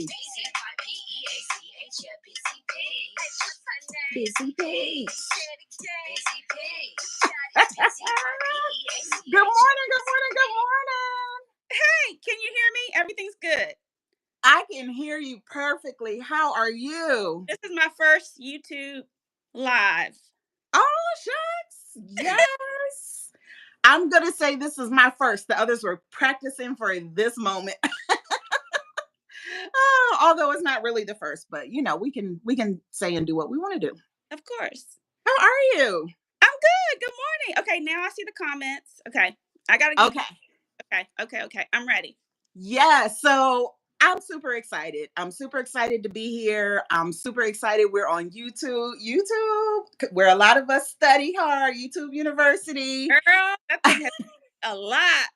Busy Peach. Good morning, good morning, good morning. Hey, can you hear me? Everything's good. I can hear you perfectly. How are you? This is my first YouTube live. Oh, shucks. Yes. I'm going to say this is my first. The others were practicing for this moment. Although it's not really the first, but we can say and do what we want to do. Of course. How are you? I'm good. Good morning. Okay, now I see the comments. Okay. I gotta get Okay. okay. I'm ready. Yeah, so I'm super excited. I'm super excited to be here. I'm super excited. We're on YouTube. Where a lot of us study hard, YouTube University. Girl, that thing has a lot.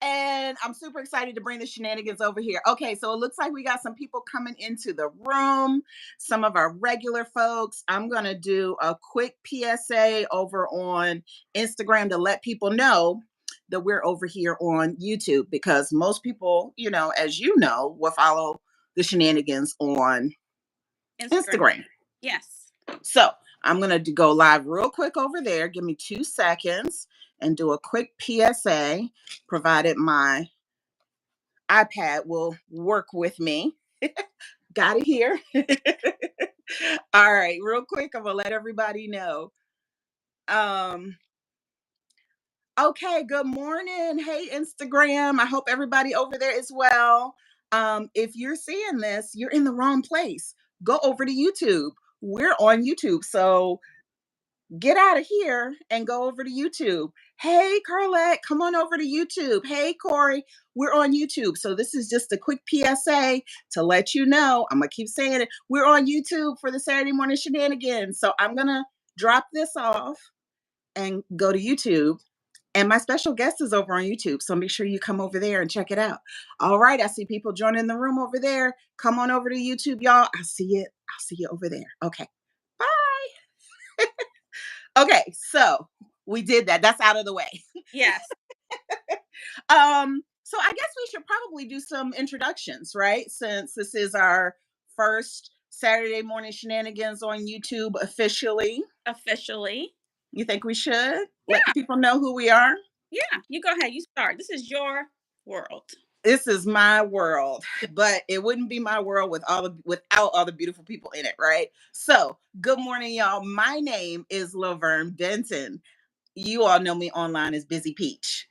And I'm super excited to bring the shenanigans over here. Okay, so it looks like we got some people coming into the room, some of our regular folks. I'm going to do a quick PSA over on Instagram to let people know that we're over here on YouTube because most people, as you know, will follow the shenanigans on Instagram. Yes. So I'm going to go live real quick over there. Give me 2 seconds and do a quick PSA, provided my iPad will work with me. Got it here. All right, real quick, I'm going to let everybody know. Okay, good morning. Hey, Instagram. I hope everybody over there is well. If you're seeing this, you're in the wrong place. Go over to YouTube. We're on YouTube. So get out of here and go over to YouTube. Hey, Carlette, come on over to YouTube. Hey, Corey, we're on YouTube. So this is just a quick PSA to let you know. I'm going to keep saying it. We're on YouTube for the Saturday morning shenanigans. So I'm going to drop this off and go to YouTube. And my special guest is over on YouTube. So make sure you come over there and check it out. All right. I see people joining the room over there. Come on over to YouTube, y'all. I'll see you. I'll see you over there. Okay. Bye. Okay. So we did that. That's out of the way. Yes. So I guess we should probably do some introductions, right? Since this is our first Saturday morning shenanigans on YouTube officially. Officially. You think we should Yeah. let people know who we are? Yeah. You go ahead. You start. This is your world. This is my world, but it wouldn't be my world without all the beautiful people in it, right? So, good morning, y'all. My name is Laverne Benton. You all know me online as Busy Peach.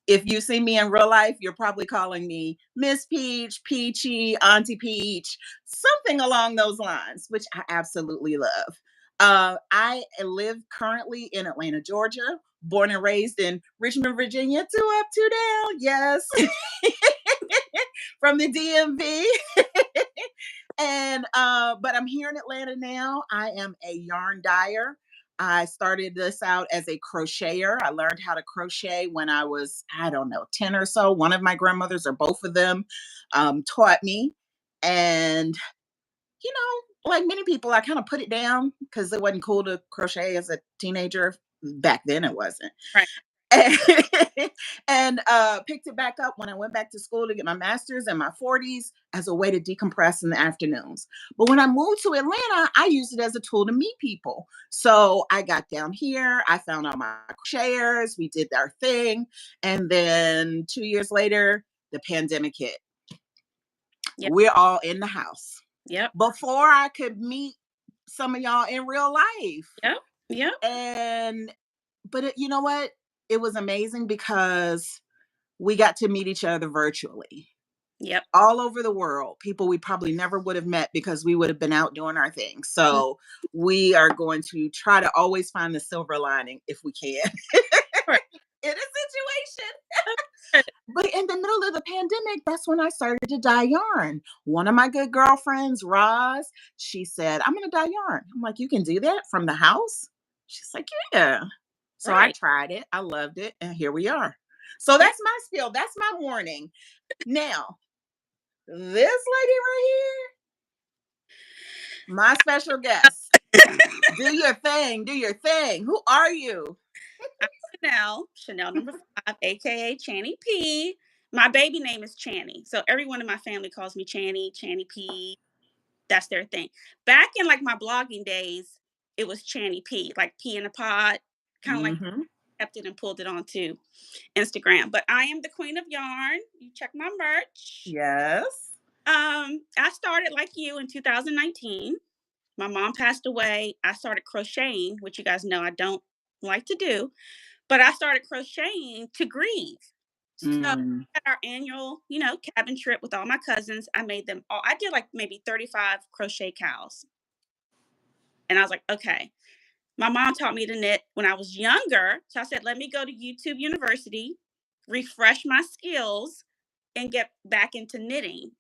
If you see me in real life, you're probably calling me Miss Peach, Peachy, Auntie Peach, something along those lines, which I absolutely love. I live currently in Atlanta, Georgia, born and raised in Richmond, Virginia, 2 up, 2 down. Yes. From the DMV. And but I'm here in Atlanta now. I am a yarn dyer. I started this out as a crocheter. I learned how to crochet when I was, I don't know, 10 or so. One of my grandmothers or both of them taught me. And, like many people, I kind of put it down because it wasn't cool to crochet as a teenager. Back then it wasn't. Right. And picked it back up when I went back to school to get my master's in my 40s as a way to decompress in the afternoons. But when I moved to Atlanta, I used it as a tool to meet people. So I got down here, I found all my crocheters, we did our thing. And then 2 years later, the pandemic hit. Yep. We're all in the house. Yep. Before I could meet some of y'all in real life. Yep. Yep. But you know what? It was amazing because we got to meet each other virtually. Yep. All over the world, people we probably never would have met because we would have been out doing our thing. So we are going to try to always find the silver lining if we can in a situation. But in the middle of the pandemic, that's when I started to dye yarn. One of my good girlfriends, Roz, she said, I'm going to dye yarn. I'm like, you can do that from the house? She's like, yeah. So I tried it. I loved it. And here we are. So that's my spiel. That's my warning. Now, this lady right here, my special guest. Do your thing. Do your thing. Who are you? I'm Chanel number 5, aka Channy P. My baby name is Channy. So everyone in my family calls me Channy, Channy P. That's their thing. Back in like my blogging days, it was Channy P, like pea in a pod, kind of like Mhm. kept it and pulled it onto Instagram. But I am the queen of yarn. You check my merch. Yes. I started like you in 2019. My mom passed away. I started crocheting, which you guys know I don't like to do, but I started crocheting to grieve. So Mm. at our annual, cabin trip with all my cousins, I made them all. I did like maybe 35 crochet cows. And I was like, okay. My mom taught me to knit when I was younger. So I said, let me go to YouTube University, refresh my skills, and get back into knitting.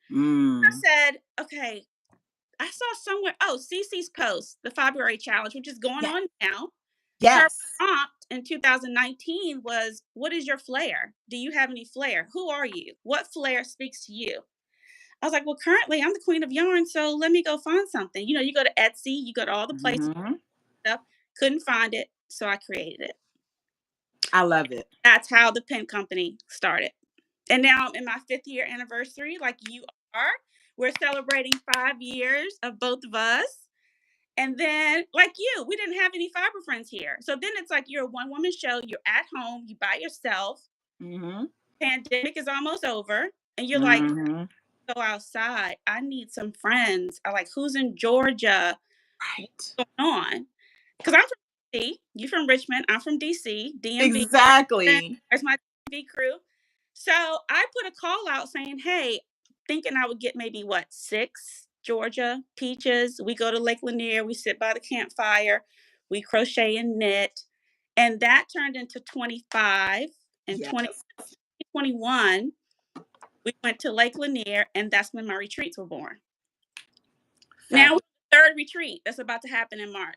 I Mm. said, okay, I saw somewhere, oh, Cece's post, the February challenge, which is going Yeah. on now. Her Yes. prompt in 2019 was, what is your flair? Do you have any flair? Who are you? What flair speaks to you? I was like, well, currently I'm the queen of yarn, so let me go find something. You go to Etsy, you go to all the places, Mhm. stuff, couldn't find it, so I created it. I love it. That's how the pen company started. And now I'm in my 5th year anniversary, like you are. We're celebrating 5 years of both of us. And then, like you, we didn't have any fiber friends here. So then it's like you're a one woman show, you're at home, you by yourself, Mhm. pandemic is almost over, and you're like, Mhm. go outside. I need some friends. I like, who's in Georgia? What's Right. going on? Because I'm from DC, you from Richmond, I'm from DC, DMV. Exactly. There's my DMV crew. So I put a call out saying, hey, thinking I would get maybe what, 6 Georgia peaches. We go to Lake Lanier, we sit by the campfire, we crochet and knit. And that turned into 25 and Yes. 2021. We went to Lake Lanier, and that's when my retreats were born. Now, Fabulous. the 3rd retreat that's about to happen in March.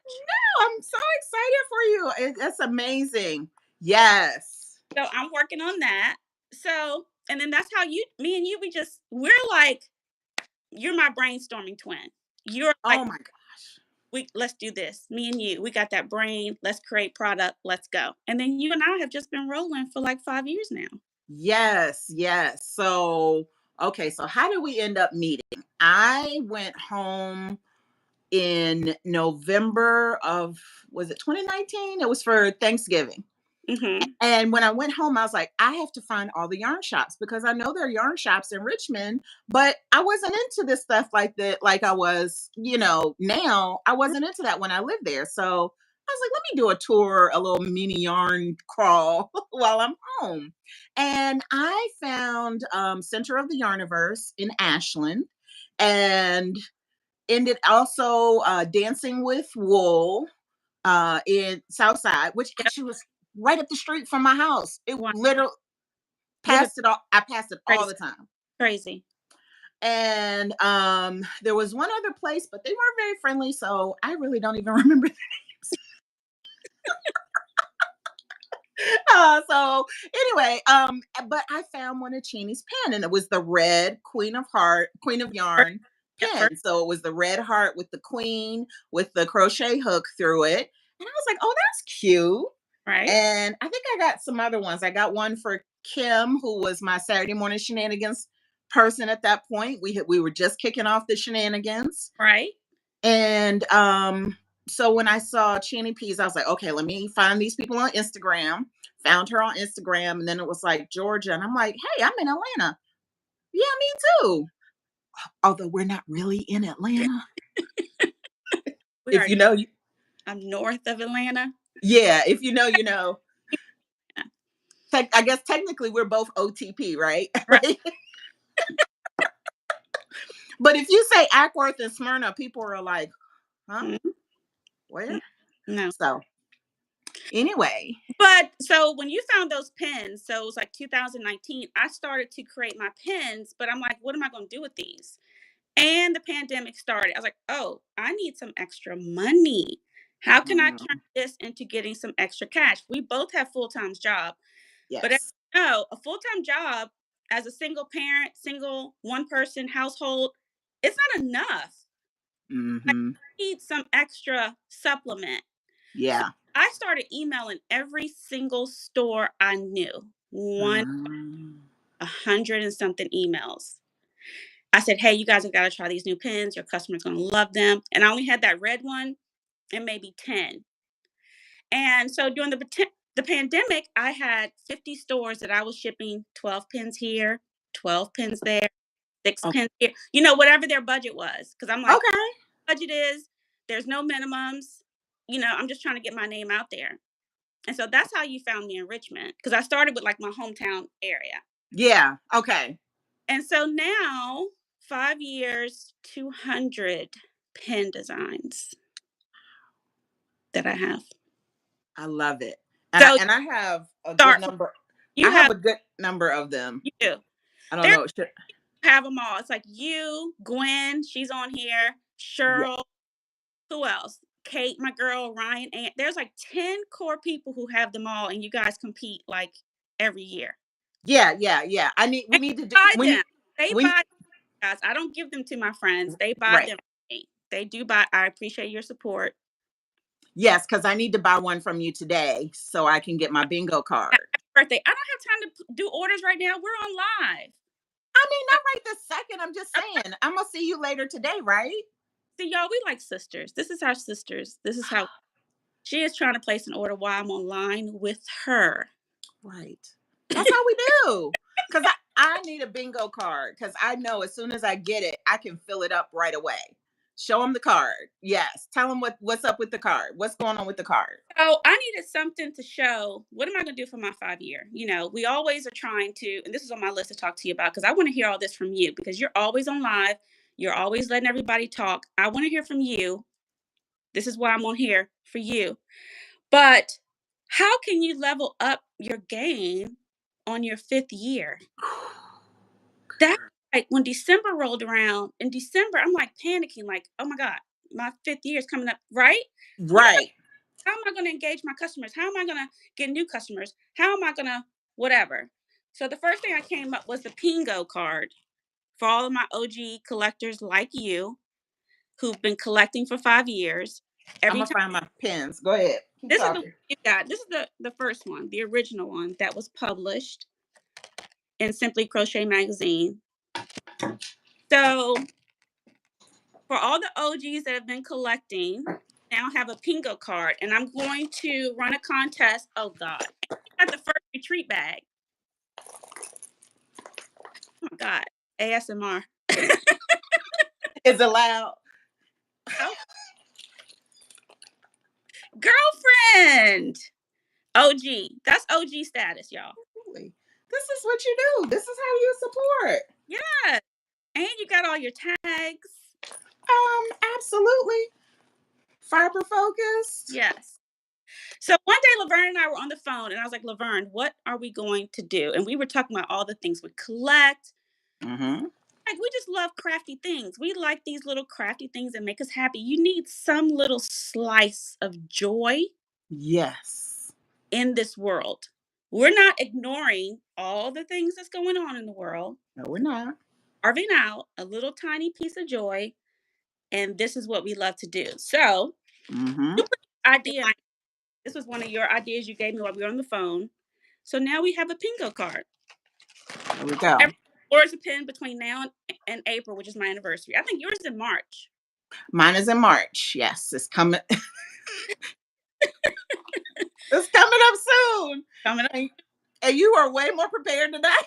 I'm so excited for you. That's amazing. Yes. So I'm working on that. So, and then that's how me and you, we're like, you're my brainstorming twin. You're like, Oh my gosh. let's do this. Me and you, we got that brain. Let's create product. Let's go. And then you and I have just been rolling for like 5 years now. Yes, yes. So, okay, so how did we end up meeting? I went home in November of, was it 2019? It was for Thanksgiving. Mm-hmm. And when I went home, I was like, I have to find all the yarn shops because I know there are yarn shops in Richmond, but I wasn't into this stuff like that, like I was, now. I wasn't into that when I lived there. So I was like, let me do a tour, a little mini yarn crawl while I'm home. And I found Center of the Yarniverse in Ashland and ended also Dancing with Wool in Southside, which Yep. actually was right up the street from my house. It One. literally We live passed it all. I passed it all crazy. the time. Crazy. And there was one other place, but they weren't very friendly, so I really don't even remember their names. So anyway, but I found one of Channy's pen, and it was the red Queen of First, Yarn yep, first, pen. So it was the red heart with the queen with the crochet hook through it, and I was like, oh, that's cute. right? And I think I got some other ones. I got one for Kim, who was my Saturday morning shenanigans person at that point. We were just kicking off the shenanigans. Right? And so when I saw Channy Peas, I was like, okay, let me find these people on Instagram. Found her on Instagram, and then it was like Georgia. And I'm like, hey, I'm in Atlanta. Yeah, me too. Although we're not really in Atlanta. We If are. you know, I'm north of Atlanta. yeah, if you know, you know. I guess technically we're both OTP, right? Right. But if you say Ackworth and Smyrna, people are like, huh? Mhm. Where? No. So anyway. But so when you found those pins, so it was like 2019, I started to create my pins, but I'm like, what am I going to do with these? And the pandemic started. I was like, oh, I need some extra money. How can I turn Mhm. this into getting some extra cash? We both have full-time job, but as Yes. you know, a full-time job as a single parent, single one person household, it's not enough. Like, Hmm. I need some extra supplement. So Yeah. I started emailing every single store I knew. One, Mm. 100 and something emails. I said, hey, you guys have got to try these new pens. Your customer's going to love them. And I only had that red one and maybe 10. And so during the pandemic, I had 50 stores that I was shipping 12 pens here, 12 pens there, 6 Oh, pens here, whatever their budget was. Because I'm like, okay. budget is, there's no minimums. I'm just trying to get my name out there. And so that's how you found me in Richmond, because I started with like my hometown area. Yeah. Okay. And so now, 5 years, 200 pen designs that I have. I love it. And I So and I have a good start from number. I you have have a good number of them. you do. I don't There know. have them all. It's like you, Gwen, she's on here, Yeah. Cheryl, who else? Kate, my girl, Ryan, and there's like 10 core people who have them all, and you guys compete like every year. Yeah. Yeah. Yeah. We And need to do buy we them. need They we buy, guys. I don't give them to my friends. They buy right. them for me. They do buy. I appreciate your support. Yes, because I need to buy one from you today so I can get my bingo card. Happy birthday. I don't have time to do orders right now. We're on live. I mean, not right this second. I'm just saying. I'm gonna see you later today, right? See, y'all, we like sisters. This is our sisters. This is how she is trying to place an order while I'm online with her. Right. That's how we do. Because I need a bingo card because I know as soon as I get it, I can fill it up right away. Show them the card. Yes. Tell them what's up with the card. What's going on with the card? So I needed something to show. What am I going to do for my 5 year? We always are trying to, and this is on my list to talk to you about because I want to hear all this from you because you're always on live. You're always letting everybody talk. I want to hear from you. This is why I'm on here for you. But how can you level up your game on your 5th year? That like when December rolled around, in December, I'm like panicking, like, oh my God, my 5th year is coming up, right? What am Right. How am I going to engage my customers? How am I going to get new customers? How am I going to whatever? So the first thing I came up was the Pingo card for all of my OG collectors like you who've been collecting for 5 years. I'm Every gonna time find my pens. Go ahead. Keep this is the one talking. you got. This is the first one, the original one that was published in Simply Crochet magazine. So for all the OGs that have been collecting, now have a Pingo card, and I'm going to run a contest. Oh God, I got the first retreat bag. Oh my God, ASMR. Is it loud? Oh, girlfriend, OG. That's OG status, y'all. Really? This is what you do. This is how you support. Yeah, and you got all your tags. Absolutely. Fiber focused. Yes. So one day, Laverne and I were on the phone, and I was like, Laverne, what are we going to do? And we were talking about all the things we collect. Mm-hmm. Like, we just love crafty things. We like these little crafty things that make us happy. You need some little slice of joy Yes. in this world. We're not ignoring all the things that's going on in the world, No, we're not. carving out a little tiny piece of joy, and this is what we love to do. So, Mm-hmm. you put the idea. This was one of your ideas you gave me while we were on the phone. So now we have a Pingo card. There we go. Every orders a pin between now and April, which is my anniversary. I think yours is in March. Mine is in March. Yes, it's coming. It's coming up soon. Coming up. And you are way more prepared than I.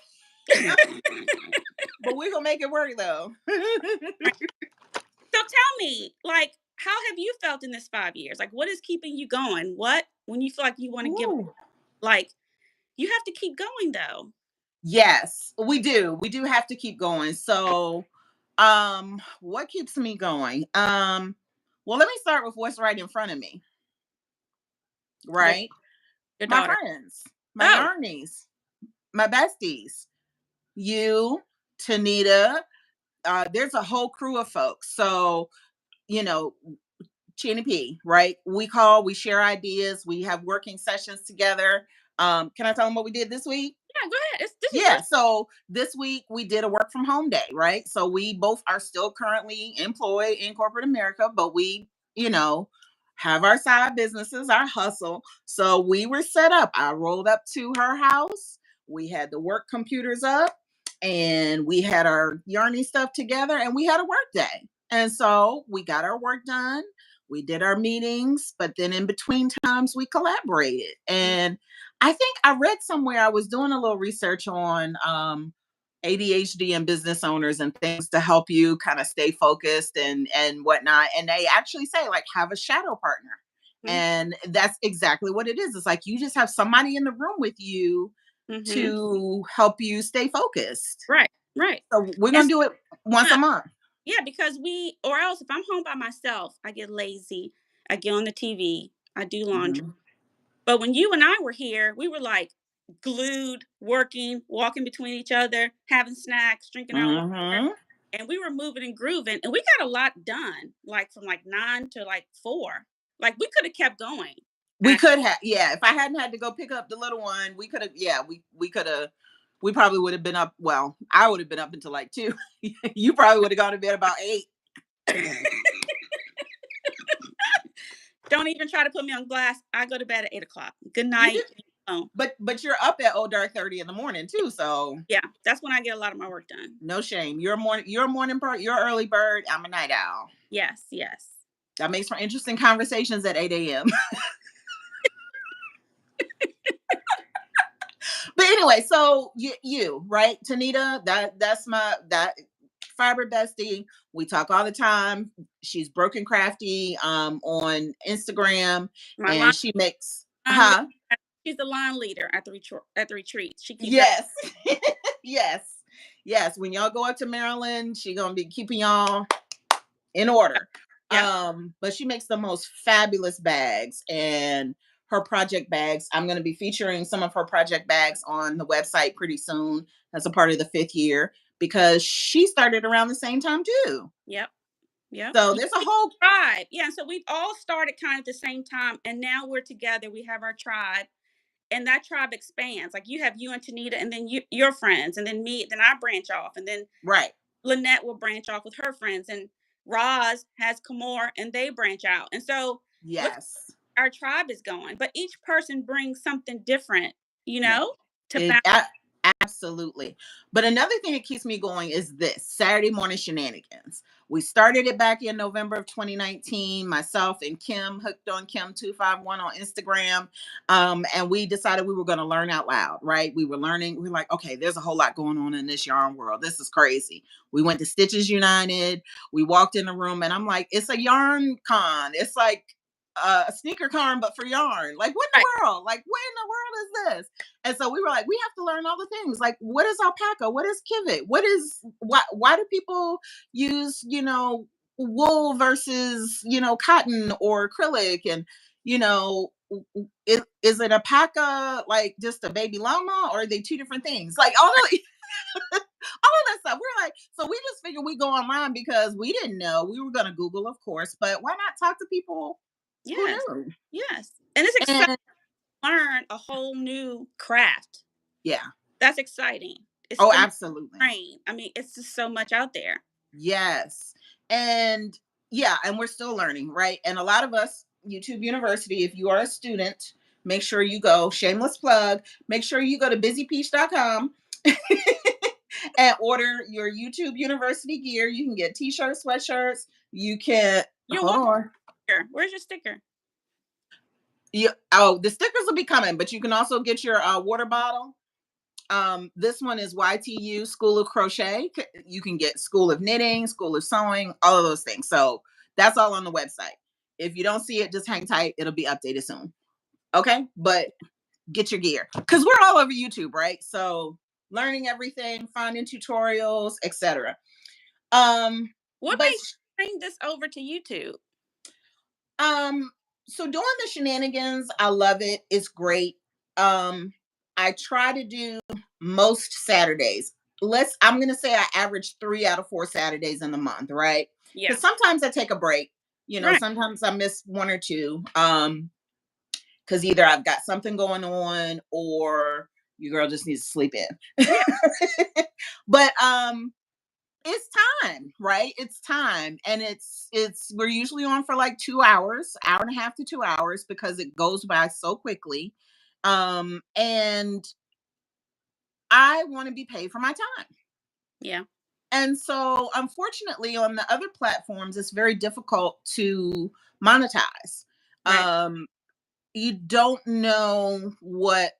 But we're gonna make it work though. So tell me, like, how have you felt in this 5 years? Like, what is keeping you going? What, when you feel like you want to give, Ooh. like, you have to keep going though. Yes, we do. We do have to keep going. So, what keeps me going? Well, let me start with what's right in front of me. Your, Right? your My daughter. friends, my Oh, yarnies, my besties, you, Tanita. There's a whole crew of folks. So, you know, Channy P, right? We share ideas, we have working sessions together. Can I tell them what we did this week? yeah, go ahead. This is Yeah, yours. so this week we did a work from home day, right? So we both are still currently employed in corporate America, but we, you know, have our side businesses, our hustle. So we were set up. I rolled up to her house. We had the work computers up. and we had our yarny stuff together and we had a work day. And so we got our work done. We did our meetings, but then in between times we collaborated. Mm. And I think I read somewhere, I was doing a little research on ADHD and business owners and things to help you kind of stay focused and whatnot. And they actually say like have a shadow partner. Mhm. And that's exactly what it is. It's like you just have somebody in the room with you Mhm. to help you stay focused. Right, right. So we're And gonna do it once yeah, a month. yeah, because or else if I'm home by myself, I get lazy. I get on the TV. I do laundry. Mhm. But when you and I were here, we were like glued, working, walking between each other, having snacks, drinking our water, Mhm. and we were moving and grooving, and we got a lot done, like from like 9 to like 4. Like we could have kept going. We I, could have, yeah. If I hadn't had to go pick up the little one, we could have, yeah. We could have. We probably would have been up. Well, I would have been up until like 2. You probably would have gone to bed about 8. don't even try to put me on blast. I go to bed at 8 o'clock. Good You do, night. Oh, but you're up at dark 30 in the morning too. So yeah, that's when I get a lot of my work done. no shame. You're a morning. You're a morning bird. You're an early bird. I'm a night owl. Yes, yes. That makes for interesting conversations at 8 a.m. But anyway, so you right, Tanita, that's my that fiber bestie. We talk all the time. She's broken crafty on Instagram, My and she makes line leader, she's the line leader at the retreat. She keeps that. yes, yes, yes. When y'all go up to Maryland, she gonna be keeping y'all in order. Yep, But she makes the most fabulous bags and her project bags. I'm going to be featuring some of her project bags on the website pretty soon as a part of the 5th year because she started around the same time too. yep, yep. So Yeah, there's a we whole tribe. Yeah, so we all started kind of at the same time, and now we're together. We have our tribe, and that tribe expands. Like you have you and Tanita, and then your friends, and then me. Then I branch off, and then right. Lynette will branch off with her friends, and Roz has Kamor, and they branch out. And so look, Yes. our tribe is going, but each person brings something different, Yeah. to It balance. absolutely. But another thing that keeps me going is this Saturday morning shenanigans. We started it back in November of 2019. Myself and Kim, hooked on Kim 251 on Instagram. And we decided we were going to learn out loud, right? We were learning. We are like, okay, there's a whole lot going on in this yarn world. This is crazy. We went to Stitches United. We walked in the room and I'm like, it's a yarn con. It's like a sneaker con, but for yarn. Like, what in Right. the world? Like, what in the world is this? And so we were like, we have to learn all the things. Like, what is alpaca? What is kivet? What is why do people use, wool versus, cotton or acrylic? And, is it alpaca like just a baby llama or are they two different things? Like all of all of that stuff. We're like, so we just figured we go online because we didn't know. We were gonna Google, of course, but why not talk to people who Yes. knew? Yes. And it's exciting And to learn a whole new craft. yeah. That's exciting. It's Oh, the absolutely. brain. I mean, it's just so much out there. Yes. And yeah, and we're still learning, right? And a lot of us, YouTube University, if you are a student, make sure you go, shameless plug, make sure you go to BzyPeach.com and order your YouTube University gear. You can get t-shirts, sweatshirts. You can Your hold water on. sticker. Where's your sticker? The stickers will be coming, but you can also get your water bottle. This one is YTU School of Crochet. You can get School of Knitting, School of Sewing, all of those things. So that's all on the website. If you don't see it, just hang tight. It'll be updated soon. Okay. But get your gear because we're all over YouTube, right? So learning everything, finding tutorials, etc. What But made you bring this over to YouTube? Um, so doing the shenanigans, I love it. It's great. I try to do most Saturdays. I'm gonna say I average 3 out of 4 Saturdays in the month, right? Yeah. Because sometimes I take a break. Right. Sometimes I miss one or two. Because either I've got something going on or your girl just needs to sleep in. Yeah. But it's time, right? It's time. And we're usually on for like 2 hours, hour and a half to 2 hours because it goes by so quickly. And I want to be paid for my time. Yeah. And so, unfortunately, on the other platforms, it's very difficult to monetize. Right. Um, you don't know what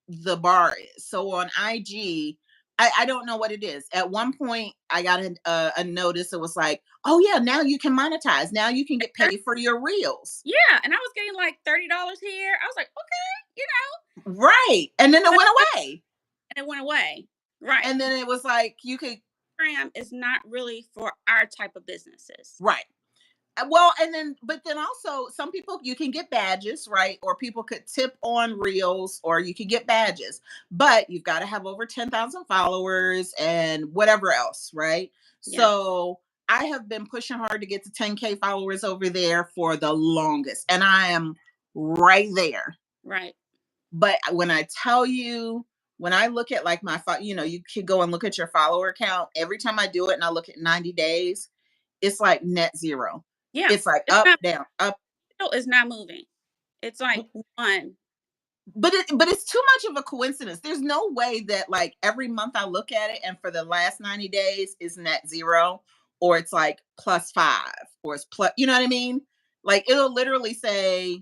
the bar is. So on IG, I don't know what it is. At one point, I got a notice. It was like, oh yeah, now you can monetize. Now you can get paid for your reels. Yeah, and I was getting like $30 here. I was like, okay, Right. And then it but went away. and it went away. Right. And then it was like you could, Instagram is not really for our type of businesses. right. Well, and then, but then also, some people you can get badges, right? Or people could tip on reels, or you could get badges, but you've got to have over 10,000 followers and whatever else, right? Yeah. So I have been pushing hard to get to 10K followers over there for the longest, and I am right there. Right. But when I tell you, when I look at like you could go and look at your follower count every time I do it, and I look at 90 days, it's like net zero. Yeah. It's like It's up, not down, up. it's not moving. It's like one. But it's too much of a coincidence. There's no way that like every month I look at it and for the last 90 days is net zero, or it's like +5, or it's plus, you know what I mean? Like it'll literally say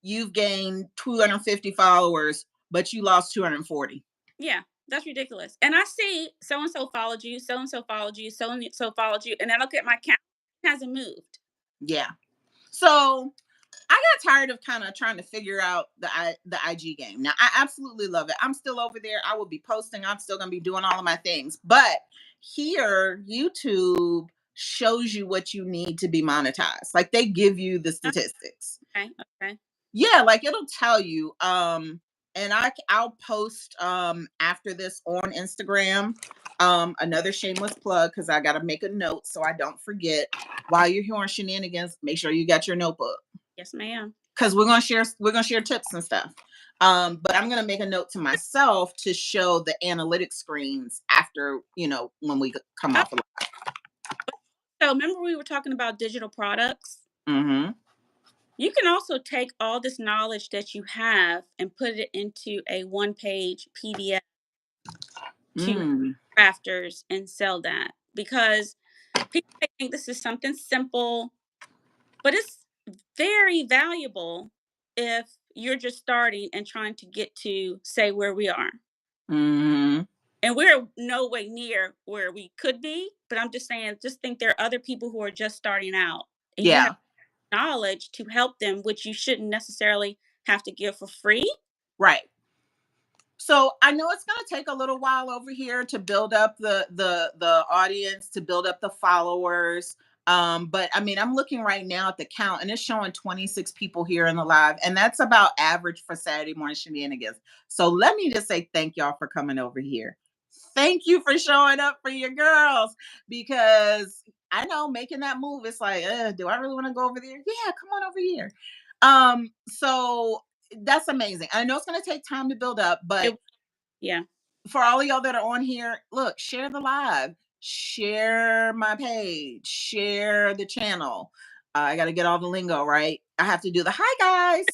you've gained 250 followers, but you lost 240. Yeah. That's ridiculous. And I see so and so followed you, so and so followed you, so and so followed you, and I look at my count, it hasn't moved. Yeah. So I got tired of kind of trying to figure out the IG game. Now I absolutely love it. I'm still over there. I will be posting. I'm still gonna be doing all of my things. But here, YouTube shows you what you need to be monetized. Like they give you the statistics. Okay. Okay. Yeah, like it'll tell you. And I'll post after this on Instagram. Another shameless plug because I gotta make a note so I don't forget. While you're here on Shenanigans, make sure you got your notebook Yes, ma'am. because we're gonna share tips and stuff. But I'm gonna make a note to myself to show the analytics screens after when we come Oh, off. so remember we were talking about digital products? Mm-hmm. You can also take all this knowledge that you have and put it into a one-page PDF to Mm. crafters and sell that because people may think this is something simple, but it's very valuable if you're just starting and trying to get to say where we are. Mm-hmm. And we're no way near where we could be, but I'm just saying, just think there are other people who are just starting out and you have Yeah. knowledge to help them, which you shouldn't necessarily have to give for free. Right. So I know it's going to take a little while over here to build up the audience, to build up the followers. But I mean, I'm looking right now at the count, and it's showing 26 people here in the live, and that's about average for Saturday morning shenanigans. So let me just say thank y'all for coming over here. Thank you for showing up for your girls, because I know making that move, it's like, do I really want to go over there? Yeah, come on over here. So that's amazing. I know it's going to take time to build up, but It, yeah. for all of y'all that are on here, look, share the live, share my page, share the channel. I got to get all the lingo right. I have to do the hi guys.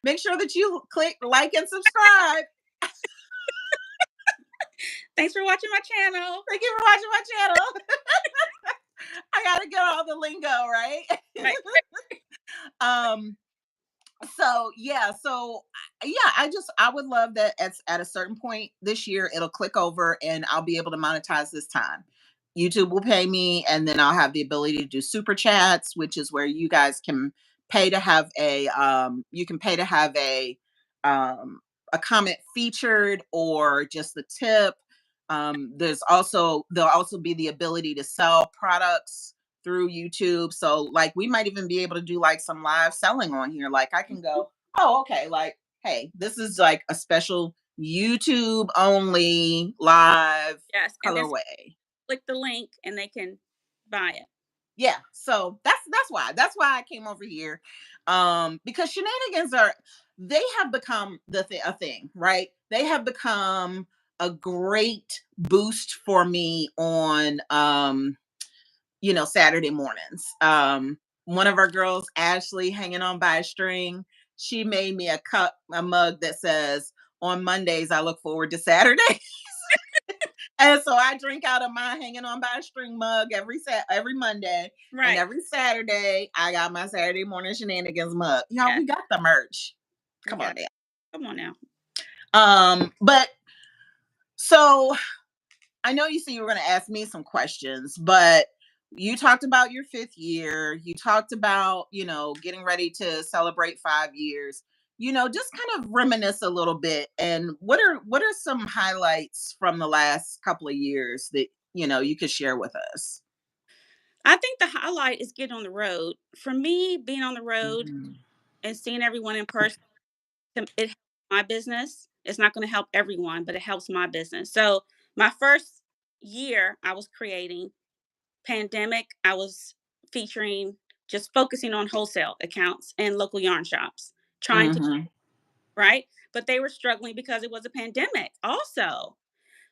Make sure that you click like and subscribe. Thanks for watching my channel. Thank you for watching my channel. I got to get all the lingo right. Right. um so yeah, yeah, I would love that at a certain point this year it'll click over and I'll be able to monetize this time. YouTube will pay me, and then I'll have the ability to do super chats, which is where you guys can pay to have a comment featured, or just the tip. There'll also be the ability to sell products through YouTube. So like we might even be able to do like some live selling on here. Like I can go, oh, okay, like, hey, this is like a special YouTube only live Yes. And then colorway. click the link and they can buy it. Yeah. So that's why I came over here. Because shenanigans they have become a thing, right? They have become a great boost for me on Saturday mornings. One of our girls, Ashley, hanging on by a string, she made me a mug that says, "On Mondays, I look forward to Saturday." And so I drink out of my hanging on by a string mug every Monday. And Right. every Saturday, I got my Saturday morning shenanigans mug. Y'all, Yeah, we got the merch. we Come got on now. come on now. But so I know you said you were going to ask me some questions, but you talked about your fifth year. You talked about, getting ready to celebrate 5 years. Just kind of reminisce a little bit. And what are some highlights from the last couple of years that you could share with us? I think the highlight is getting on the road. For me, being on the road Mhm. and seeing everyone in person, it helps my business. It's not going to help everyone, but it helps my business. So my first year I was creating pandemic, I was featuring just focusing on wholesale accounts and local yarn shops, trying to, Mhm. right? But they were struggling because it was a pandemic also.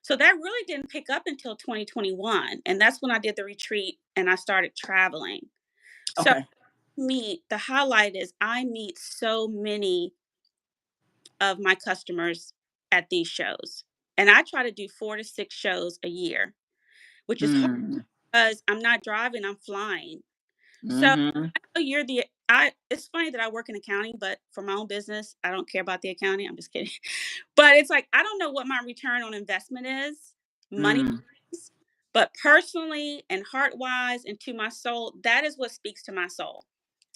So that really didn't pick up until 2021. And that's when I did the retreat and I started traveling. So Okay. the highlight is I meet so many of my customers at these shows. And I try to do 4 to 6 shows a year, which is hard Mm. because I'm not driving, I'm flying. So Mhm. I know you're the I it's funny that I work in accounting, but for my own business, I don't care about the accounting. I'm just kidding. But it's like I don't know what my return on investment is, money Mm. wise, but personally and heart wise and to my soul, that is what speaks to my soul.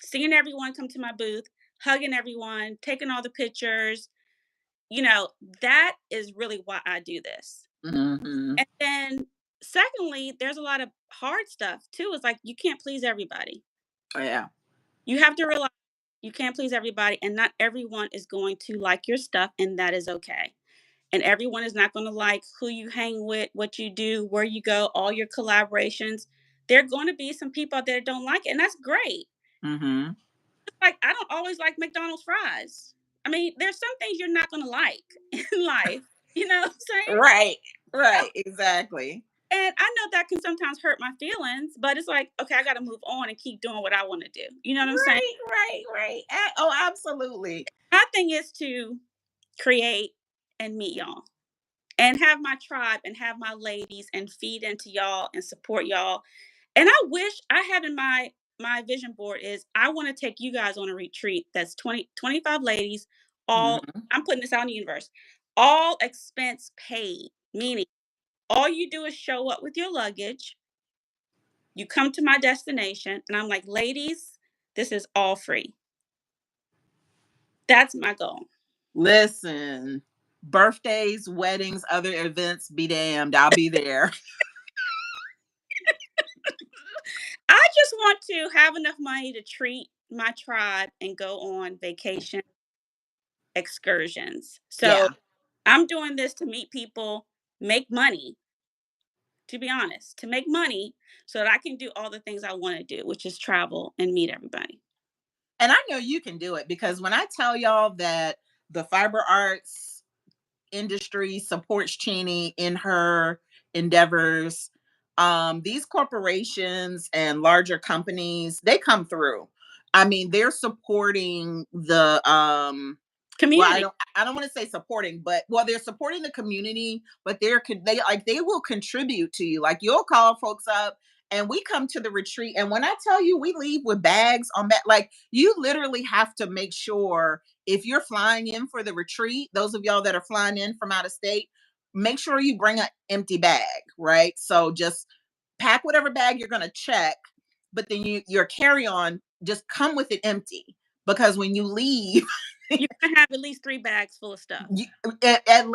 Seeing everyone come to my booth, hugging everyone, taking all the pictures, you know, that is really why I do this. Mhm. And then secondly, there's a lot of hard stuff too. It's like you can't please everybody. Yeah. You have to realize you can't please everybody, and not everyone is going to like your stuff, and that is okay. And everyone is not going to like who you hang with, what you do, where you go, all your collaborations. There are going to be some people out there that don't like it, and that's great. Mhm. Like I don't always like McDonald's fries. I mean, there's some things you're not going to like in life. You know what I'm saying? Right. Oh, Right. Exactly. and I know that can sometimes hurt my feelings, but it's like, okay, I got to move on and keep doing what I want to do. You know what I'm saying? Right. Right. Right. Oh, absolutely. My thing is to create and meet y'all and have my tribe and have my ladies and feed into y'all and support y'all. And I wish I had in my vision board is I want to take you guys on a retreat that's 25 ladies, all Mhm. I'm putting this out in the universe, all expense paid, meaning all you do is show up with your luggage, you come to my destination, and I'm like, ladies, this is all free. That's my goal. Listen, birthdays, weddings, other events, be damned. I'll be there. I just want to have enough money to treat my tribe and go on vacation excursions. So Yeah. I'm doing this to meet people, make money, to be honest, to make money so that I can do all the things I want to do, which is travel and meet everybody. And I know you can do it because when I tell y'all that the fiber arts industry supports Channy in her endeavors, these corporations and larger companies, they come through. I mean, they're supporting the well, I Community. don't I don't want to say supporting, but well, they're supporting the community, but they will contribute to you. Like you'll call folks up and we come to the retreat. And when I tell you we leave with bags on back, like you literally have to make sure if you're flying in for the retreat, those of y'all that are flying in from out of state, make sure you bring an empty bag, right? So just pack whatever bag you're gonna check, but then your carry-on just come with it empty because when you leave You're going to have at least 3 bags full of stuff. you,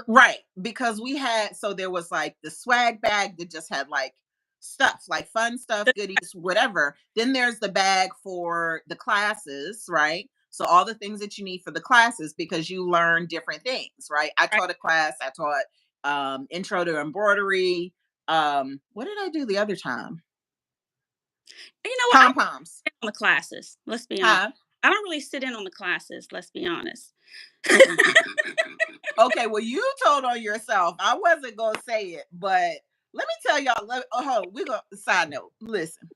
right, because we had so there was like the swag bag that just had like stuff like fun stuff, goodies, whatever. Then there's the bag for the classes, right? So all the things that you need for the classes because you learn different things, right? I Right? taught a class, I taught intro to embroidery. What did I do the other time? And you know what? I Pom don't poms. sit on the classes. Let's be honest. Huh? I don't really sit in on the classes. Let's be honest. Okay, well, you told on yourself. I wasn't gonna say it, but let me tell y'all. We're gonna side note. Listen,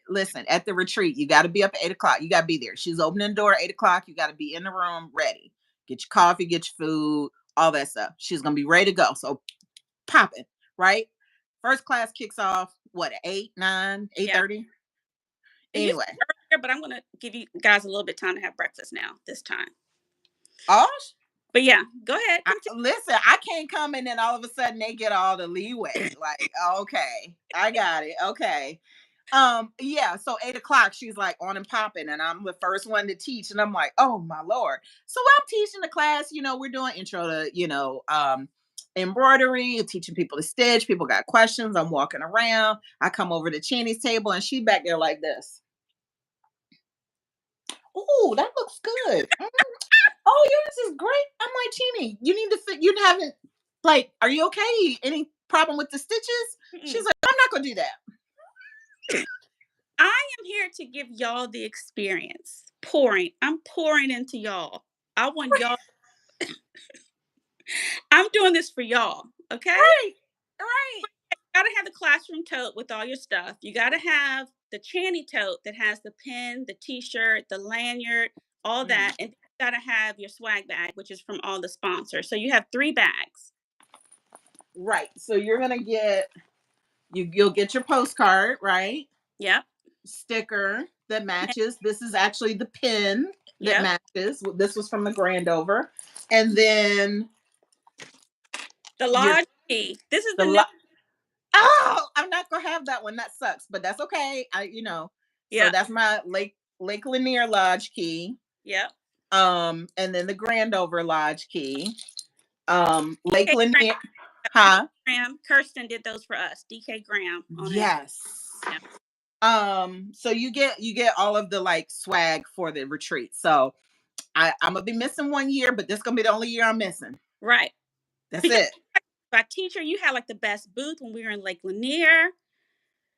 listen, at the retreat, you got to be up at 8 o'clock. You got to be there. She's opening the door at 8 o'clock. You got to be in the room ready. Get your coffee, get your food, all that stuff. She's gonna be ready to go. So popping, right? First class kicks off, what, 8, 9, Yeah. 8:30? And you said Anyway. earlier, but I'm gonna give you guys a little bit of time to have breakfast now, this time. Oh, But yeah, go ahead. Continue. listen, I can't come and then all of a sudden they get all the leeway. Like, okay, I got it. Okay. Yeah, so 8 o'clock, she's like on and popping, and I'm the first one to teach, and I'm like, oh my lord. So I'm teaching the class, we're doing intro to, embroidery, teaching people to stitch. People got questions. I'm walking around. I come over to Channy's table, and she back there like this. Oh, that looks good. Oh, yours is great. I'm like, Channy, you need to fit. You haven't, like, are you okay? Any problem with the stitches? She's Mm-mm. like, I'm not gonna do that. I am here to give y'all the experience. Pouring. I'm pouring into y'all. I want y'all. I'm doing this for y'all. Okay? Right, right. Gotta have the classroom tote with all your stuff. You gotta have the Channy tote that has the pin, the t-shirt, the lanyard, all Mm. that. And you gotta have your swag bag, which is from all the sponsors. So you have 3 bags. Right. So you're gonna get you'll get your postcard, right? Yep. Sticker that matches. This is actually the pin that Yep. matches. This was from the Grandover. And then The your lodge key. This is the the new. oh, I'm not gonna have that one. That sucks, but that's okay. So Yep. that's my Lake Lanier Lodge key. Yep. And then the Grandover Lodge key. Lake DK Graham. Lanier, huh? Graham. Kirsten did those for us. DK Graham on it. Yes. Yeah. So you get all of the like swag for the retreat. So I'm gonna be missing 1 year, but this gonna be the only year I'm missing. Right. That's Because it. my teacher, you had like the best booth when we were in Lake Lanier.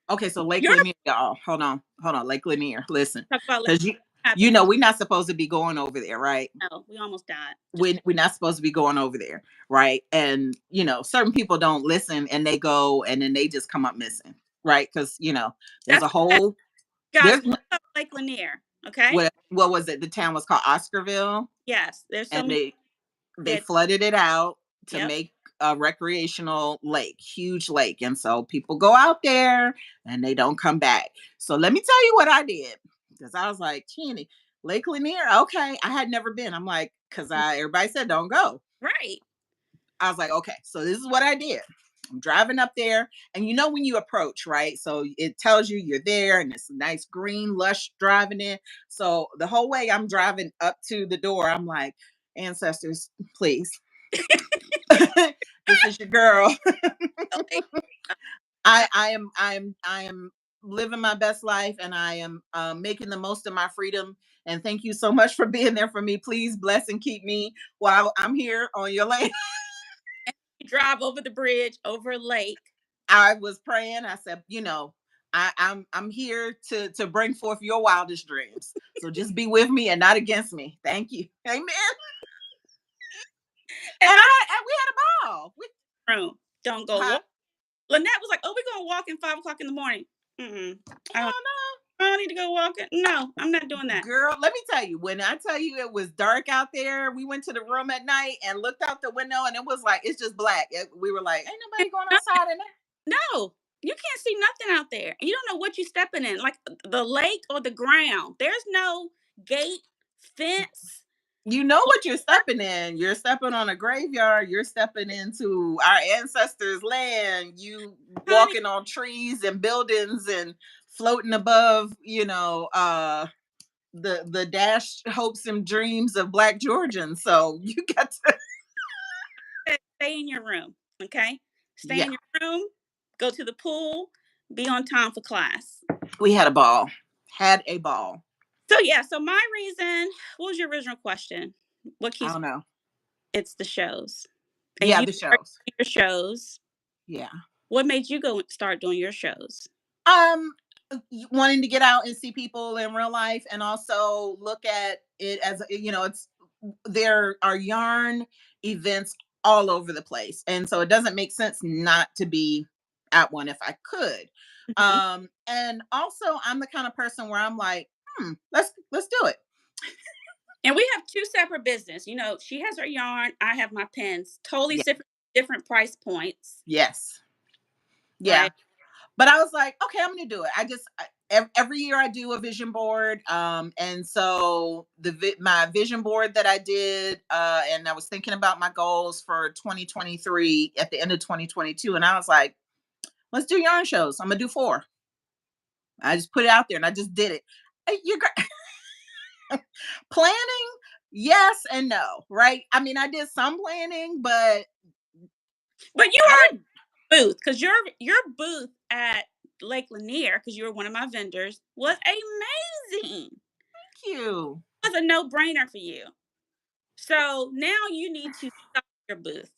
Okay, so Lake You're Lanier, y'all. Hold on, Lake Lanier. Listen, talking about Lake because you Happy. know we're not supposed to be going over there, right? No, we almost died. Just We're not supposed to be going over there, right? And certain people don't listen, and they go, and then they just come up missing, right? Because there's that's a the best. whole Guys, there's look up Lake Lanier. Okay. what was it? The town was called Oscarville, Yes, there's so and many they dead. flooded it out to Yep. make a recreational lake, huge lake. And so people go out there and they don't come back. So let me tell you what I did. Because I was like, Channy, Lake Lanier, okay. I had never been. I'm like, because everybody said don't go. Right. I was like, okay, so this is what I did. I'm driving up there, and when you approach, right? So it tells you you're there, and it's nice green, lush driving in. So the whole way I'm driving up to the door, I'm like, ancestors, please, this is your girl. Okay. I am living my best life, and I am making the most of my freedom. And thank you so much for being there for me. Please bless and keep me while I'm here on your land. You drive over the bridge, over a lake. I was praying. I said, I'm here to bring forth your wildest dreams. So just be with me and not against me. Thank you. Amen. And And we had a ball. my room. Don't go Huh? walk. Lynette was like, "Oh, we're gonna walk in 5 o'clock in the morning." Mm-mm. I don't, Oh I don't need to go walking. No, I'm not doing no, that. girl. Let me tell you. When I tell you it was dark out there, we went to the room at night and looked out the window, and it was like it's just black. We were like, ain't nobody going outside in there. No, you can't see nothing out there. You don't know what you're stepping in, like the lake or the ground. There's no gate, fence. You know what you're stepping in. You're stepping on a graveyard. You're stepping into our ancestors' land. You Honey, walking on trees and buildings and floating above, the dashed hopes and dreams of Black Georgians. So you got to, stay in your room, okay? Stay yeah. in your room, go to the pool, be on time for class. We had a ball. Had a ball. So yeah, so my reason, what was your original question? What I keeps don't know. it's the shows. And Yeah, you the start shows. your shows. Yeah. What made you go and start doing your shows? Um, wanting to get out and see people in real life, and also look at it as it's there are yarn events all over the place, and so it doesn't make sense not to be at one if I could. Mhm. And also I'm the kind of person where I'm like, let's do it. And we have two separate business. You know, she has her yarn, I have my pens. Totally Yeah. separate different price points, Yes. Yeah. right? But I was like, okay, I'm gonna do it. Every year I do a vision board, and so my vision board that I did, and I was thinking about my goals for 2023 at the end of 2022, and I was like, let's do yarn shows. I'm gonna do 4. I just put it out there, and I just did it. You planning, yes and no, right? I mean, I did some planning, but But you I are didn't. booth because your booth at Lake Lanier, because you were one of my vendors, was amazing. Thank you. It was a no brainer for you. So now you need to stock your booth.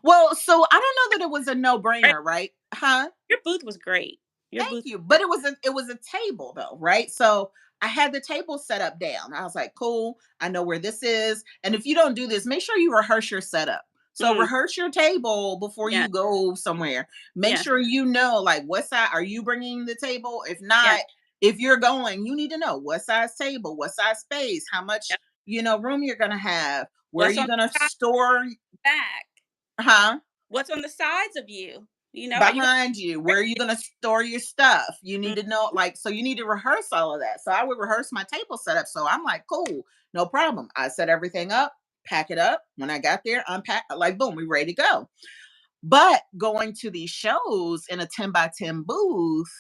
Well, so I don't know that it was a no Right? brainer, right? Huh? Your booth was great. Your Thank booth you. was But it was a table though, right? So I had the table set up down. I was like, cool, I know where this is. And if you don't do this, make sure you rehearse your setup. So great. rehearse your table before Yes, you go somewhere. Make yes, sure you know like what size are you bringing the table? If yes, not, if you're going, you need to know what size table, what size space, how much, yes. room you're going to have, where are What's you on going to the side, store, back? huh? What's on the sides of you? Are you Behind you, where are you going to store your stuff? You gonna need to know, like, so you need to rehearse all of that. So I would rehearse my table setup. So I'm like, cool, no problem. I set everything up, pack it up. When I got there, unpack, like, boom, we ready to go. But going to these shows in a 10 by 10 booth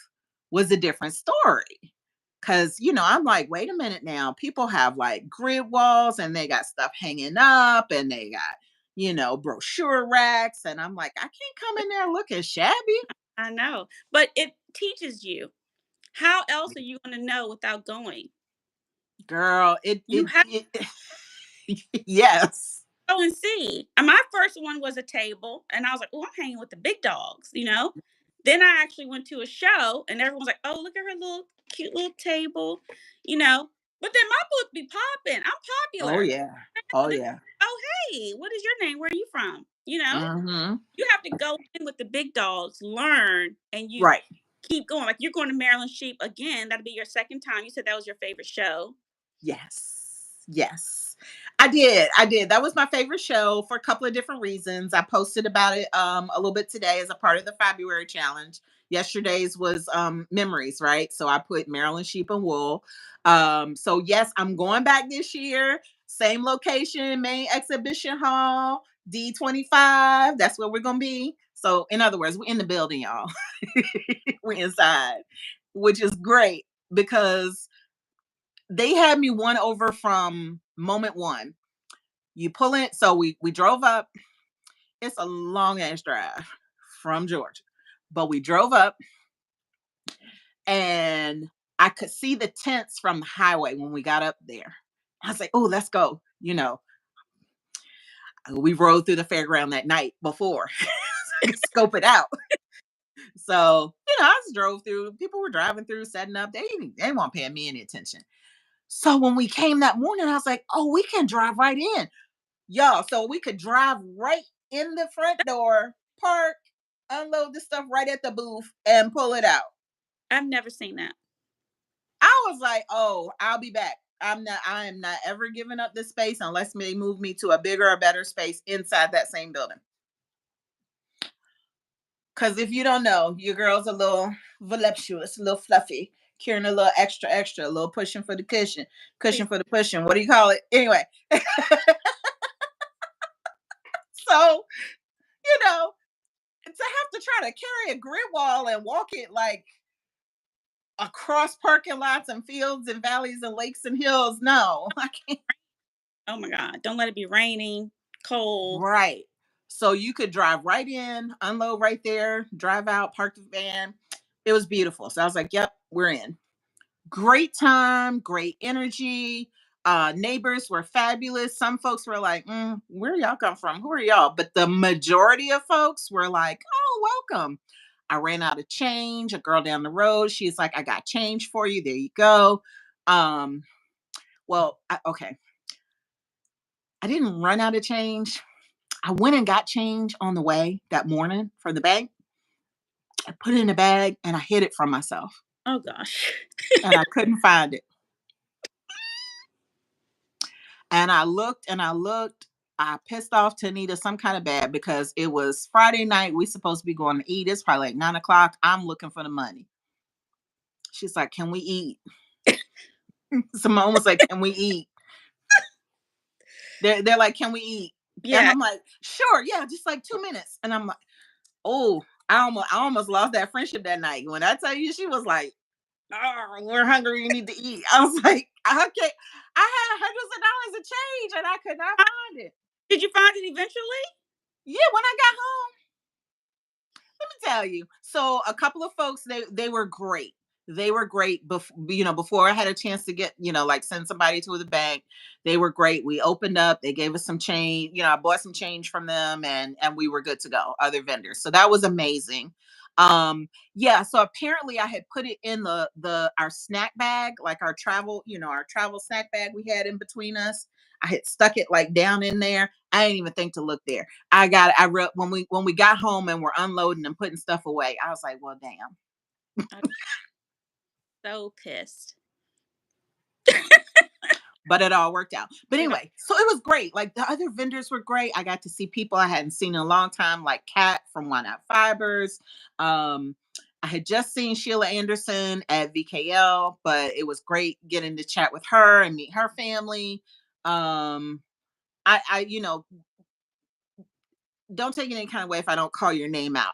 was a different story. Cause I'm like, wait a minute now. People have like grid walls and they got stuff hanging up and they got, brochure racks. And I'm like, I can't come in there looking shabby. I know, but it teaches you. How else are you going to know without going? Girl, it You it have it yes. to go and see. And my first one was a table, and I was like, "Oh, I'm hanging with the big dogs." Then I actually went to a show, and everyone's like, "Oh, look at her little cute little table," you know. But then my booth be popping. I'm Oh popular. yeah. Oh They- yeah. Oh, hey, what is your name? Where are you from? Mhm. You have to go in with the big dogs, learn, and you Right. keep going. Like you're going to Maryland Sheep again. That'll be your second time. You said that was your favorite show. Yes. Yes. I did. That was my favorite show for a couple of different reasons. I posted about it a little bit today as a part of the February challenge. Yesterday's was memories, right? So I put Maryland Sheep and Wool. So yes, I'm going back this year. Same location, main exhibition hall, D25. That's where we're gonna be. So in other words, we're in the building, y'all. We're inside, which is great because they had me won over from moment one. You pull in, so we drove up. It's a long ass drive from Georgia, but we drove up and I could see the tents from the highway when we got up there. I was like, oh, let's go. We rode through the fairground that night before, scope it out. So, I just drove through. People were driving through, setting up. They weren't paying me any attention. So when we came that morning, I was like, oh, we can drive right in. Y'all, so we could drive right in the front door, park, unload the stuff right at the booth, and pull it out. I've never seen that. I was like, oh, I'll be back. I am not ever giving up this space unless they move me to a bigger or better space inside that same building. Because if you don't know, your girl's a little voluptuous, a little fluffy, carrying a little extra, extra, a little pushing for the cushion, Please. cushion for the pushing. What do you call it? Anyway, so, you know, to have to try to carry a grid wall and walk it like across parking lots and fields and valleys and lakes and hills. No, I can't. Oh my God. Don't let it be raining, cold. Right. So you could drive right in, unload right there, drive out, park the van. It was beautiful. So I was like, yep, we're in. Great time, great energy. Neighbors were fabulous. Some folks were like, where y'all come from? Who are y'all? But the majority of folks were like, oh, welcome. I ran out of change. A girl down the road, she's like, I got change for you. There you go. Um, okay. I didn't run out of change. I went and got change on the way that morning from the bank. I put it in a bag and I hid it from myself Oh gosh. and I couldn't find it. And I looked and I looked. I pissed off Tanita some kind of bad because it was Friday night. We supposed to be going to eat. It's probably like 9 o'clock. I'm looking for the money. She's like, "Can we eat?" Simone was like, "Can we eat?" They're like, "Can we eat?" And Yeah. I'm like, "Sure, yeah, just like 2 minutes." And I'm like, "Oh, I almost lost that friendship that night." When I tell you, she was like, "Oh, we're hungry. You need to eat." I was like, "Okay." I had hundreds of dollars of change, and I could not find it. Did you find it eventually? Yeah, when I got home, let me tell you. So a couple of folks, they were great. They were great before I had a chance to get, like send somebody to the bank. They were great. We opened up, they gave us some change. I bought some change from them, and we were good to go. Other vendors. So that was amazing. Yeah, so apparently I had put it in the our snack bag, like our travel snack bag we had in between us. I had stuck it like down in there. I didn't even think to look there. When we got home and we're unloading and putting stuff away, I was like, well, damn. I'm so pissed. But it all worked out. But It anyway, so it was great. Like the other vendors were great. I got to see people I hadn't seen in a long time, like Kat from One Out Fibers. Um, I had just seen Sheila Anderson at VKL, but it was great getting to chat with her and meet her family. I don't take it any kind of way if I don't call your name out.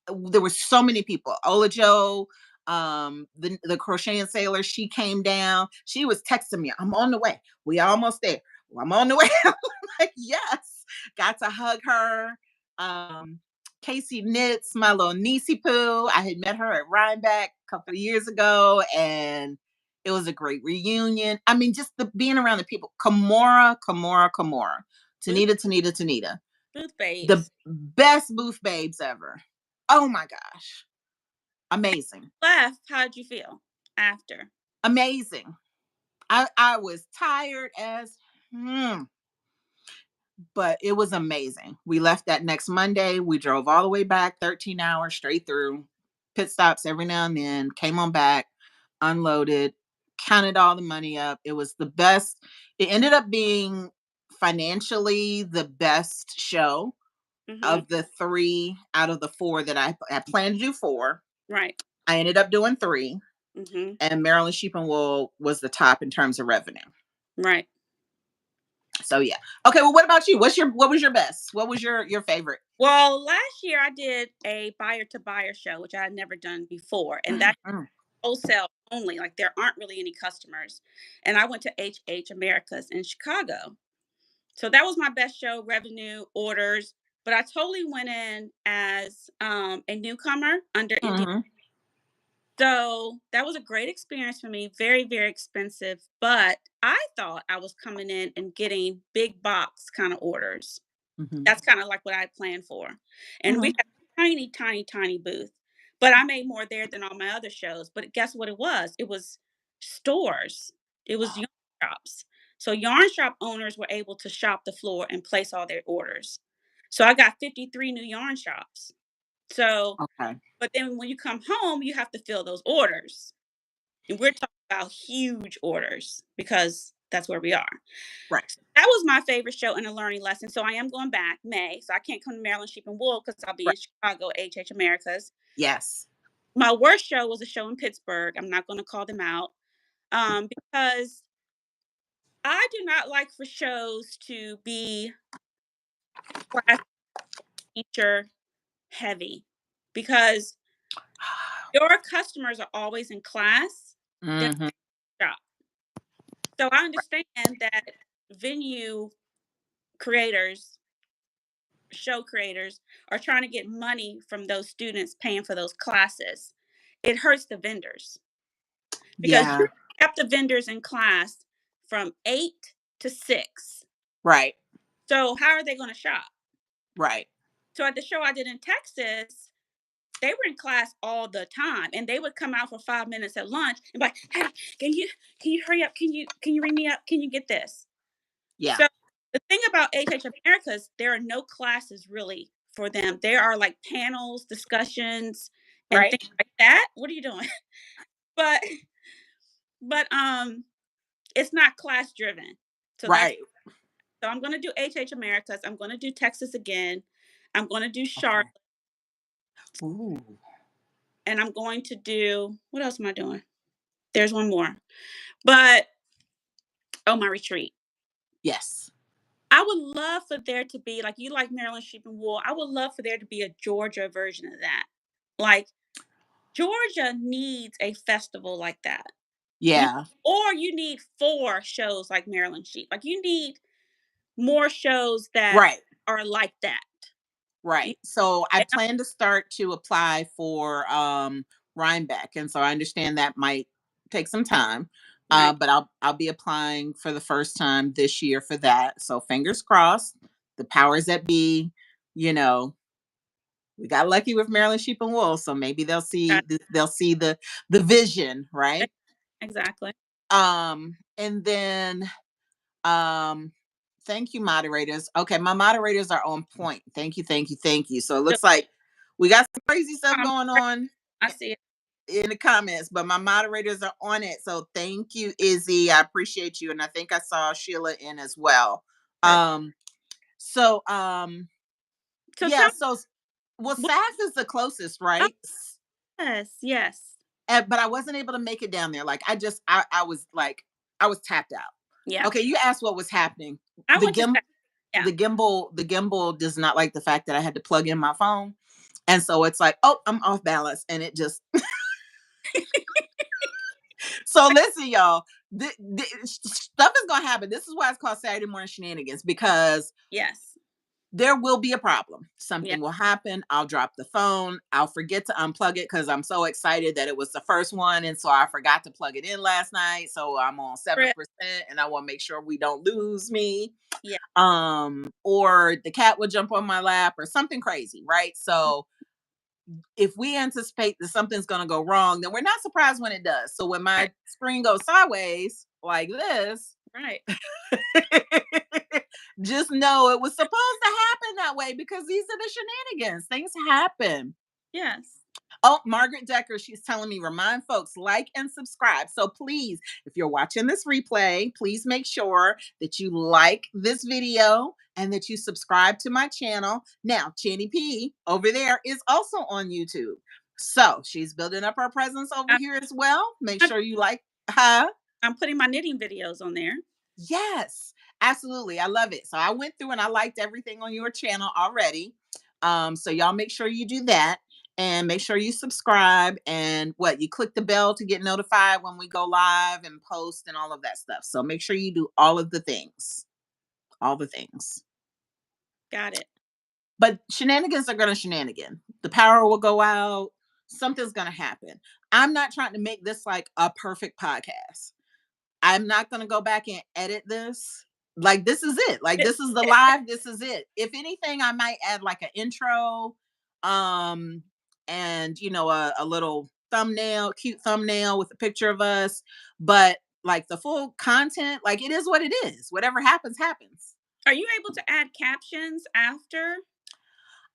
There were so many people. Ola Joe, the crocheting sailor, she came down. She was texting me, "I'm on the way. We almost there. Well, I'm on the way." I'm like, yes. Got to hug her. Um, Casey Knits, my little niecey poo. I had met her at Rhinebeck a couple of years ago, and it was a great reunion. I mean, just being around the people. Kamora. booth, Tanita. booth The babes. best booth babes ever. Oh my gosh. Amazing. Left. How did you feel after? Amazing. I was tired as hmm, but it was amazing. We left that next Monday. We drove all the way back, 13 hours straight through, pit stops every now and then, came on back, unloaded, counted all the money up. It was the best. It ended up being financially the best show Hmm. of the 3 out of the 4 that I planned to do 4. Right. I ended up doing 3, Hmm. and Maryland Sheep and Wool was the top in terms of revenue. Right. So yeah. Okay, well, what about you? What was your best? What was your favorite? Well, last year I did a buyer to buyer show, which I had never done before, and Mm, that mm, wholesale only. Like there aren't really any customers, and I went to H Americas in Chicago. So that was my best show, revenue, orders. But I totally went in as a newcomer under India. mhm, So that was a great experience for me. Very, very expensive. But I thought I was coming in and getting big box kind of orders. mhm, That's kind of like what I planned for. And we mhm. had a tiny, tiny, tiny booth. But I made more there than all my other shows. But guess what it was? It was stores. It was yarn shops. So yarn shop owners were able to shop the floor and place all their orders. So I got 53 new yarn shops. So, Okay. but then when you come home, you have to fill those orders. And we're talking about huge orders because that's where we are. Right. That was my favorite show and a learning lesson. So I am going back May. So I can't come to Maryland Sheep and Wool because I'll be Right. in Chicago, HH Americas. Yes. My worst show was a show in Pittsburgh. I'm not going to call them out because I do not like for shows to be class feature heavy because your customers are always in class. They're Mhm. not shop. So I understand that venue creators, show creators are trying to get money from those students paying for those classes. It hurts the vendors because Yeah. you kept the vendors in class from 8 to 6. Right. So how are they going to shop? Right. So at the show I did in Texas, they were in class all the time and they would come out for 5 minutes at lunch and be like, hey, can you hurry up? Can you ring me up? Can you get this? Yeah. So the thing about HH Americas, there are no classes really for them. There are like panels, discussions, and Right. things like that. What are you doing? But but it's not class driven. So that's Right. So I'm gonna do HH Americas. I'm gonna do Texas again. I'm gonna do Charlotte, Okay. Ooh. and I'm going to do what else am I doing? There's one more. But oh, my retreat. Yes. I would love for there to be like you like Maryland sheep and wool. I would love for there to be a Georgia version of that. Like Georgia needs a festival like that. You Yeah. or you need 4 shows like Maryland sheep. Like you need more shows that Right. are like that. You- Right. So I and I'm- plan to start to apply for Rhinebeck. And so I understand that might take some time. Right. But I'll be applying for the first time this year for that. So fingers crossed. The powers that be, you know, we got lucky with Maryland Sheep and Wool, so maybe Got they'll see the vision, right? it. Exactly. And then um thank you, moderators. Okay, my moderators are on point. Thank you, thank you, thank you. So it So, looks like we got some crazy stuff um, going on I see it. in the comments, but my moderators are on it. So thank you, Izzy. I appreciate you. And I think I saw Sheila in as well. Perfect. Um, so So yeah, tell me so well, what SAS is the closest, oh, right? yes, yes. But I wasn't able to make it down there. Like I was like I was tapped out. Yeah. Okay, you asked what was happening. I The went to gim yeah. the gimbal does not like the fact that I had to plug in my phone. And so it's like, oh, I'm off balance. And it just so listen, y'all. Stuff is gonna happen. This is why it's called Saturday morning shenanigans, because Yes. there will be a problem. Yeah. Something will happen. I'll drop the phone. I'll forget to unplug it because I'm so excited that it was the first one. And so I forgot to plug it in last night. So I'm on Rip. 7% and I want to make sure we don't lose me. Yeah. Or the cat would jump on my lap or something crazy, right? So if we anticipate that something's gonna go wrong, then we're not surprised when it does. So when Right. my screen goes sideways like this, Right. just know it was supposed to happen that way because these are the shenanigans. Things happen. Yes. Oh, Margaret Decker, she's telling me remind folks like and subscribe. So please, if you're watching this replay, please make sure that you like this video and that you subscribe to my channel. Now, Channy P over there is also on YouTube. So she's building up her presence over I'm, here as well. Make I'm sure you like, huh? I'm putting my knitting videos on there. Yes, absolutely. I love it. So I went through and I liked everything on your channel already. So y'all make sure you do that and make sure you subscribe and what you click the bell to get notified when we go live and post and all of that stuff. So make sure you do all of the things, all the things. Got it. But shenanigans are gonna shenanigan. The power will go out. Something's gonna happen. I'm not trying to make this like a perfect podcast. I'm not going to go back and edit this. Like this is it. Like this is the live, this is it. If anything I might add like an intro um and a little thumbnail, cute thumbnail with a picture of us, but like the full content, like it is what it is. Whatever happens happens. Are you able to add captions after?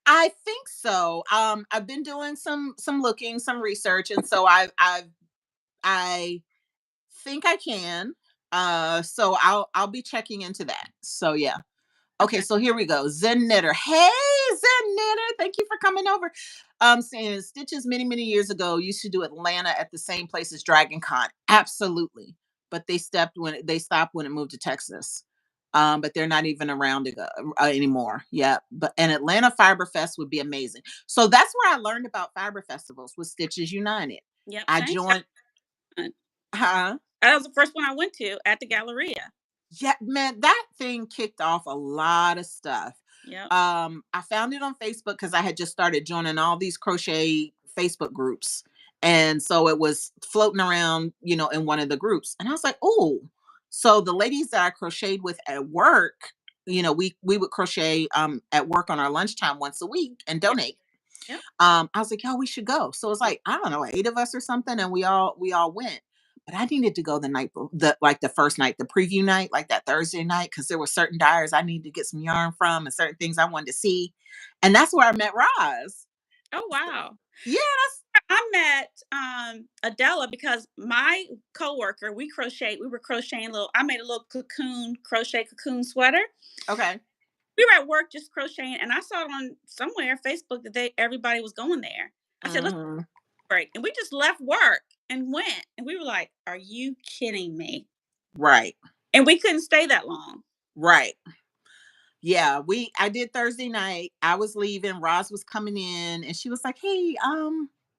I think so. I've been doing some looking, some research, and so I think I can. So I'll be checking into that. So yeah. Okay, Okay. so here we go. Zen Knitter. Hey, Zen Knitter. Thank you for coming over. Saying Stitches many years ago used to do Atlanta at the same place as Dragon Con. Absolutely. But they stopped when it moved to Texas. But they're not even around anymore. Yeah. But an Atlanta Fiber Fest would be amazing. So that's where I learned about fiber festivals with Stitches United. Yep. I Same. joined, huh? That was the first one I went to at the Galleria. Yeah, man, that thing kicked off a lot of stuff. Yep. I found it on Facebook because I had just started joining all these crochet Facebook groups. And so it was floating around, in one of the groups. And I was like, oh, so the ladies that I crocheted with at work, we would crochet at work on our lunchtime once a week and Yep. donate. Yep. I was like, yo, we should go. So it's like, I don't know, 8 of us or something, and we all went. But I needed to go the night, the first night, the preview night, like that Thursday night, because there were certain dyers I needed to get some yarn from and certain things I wanted to see. And that's where I met Roz. Oh wow. Yeah, I met Adela because my coworker, we were crocheting little I made a little crochet cocoon sweater. okay. We were at work just crocheting and I saw it on somewhere Facebook that everybody was going there. I said, let's Mhm. break. And we just left work and went. And we were like, are you kidding me? Right. And we couldn't stay that long. Right. Yeah, I did Thursday night. I was leaving, Roz was coming in, and she was like, "Hey,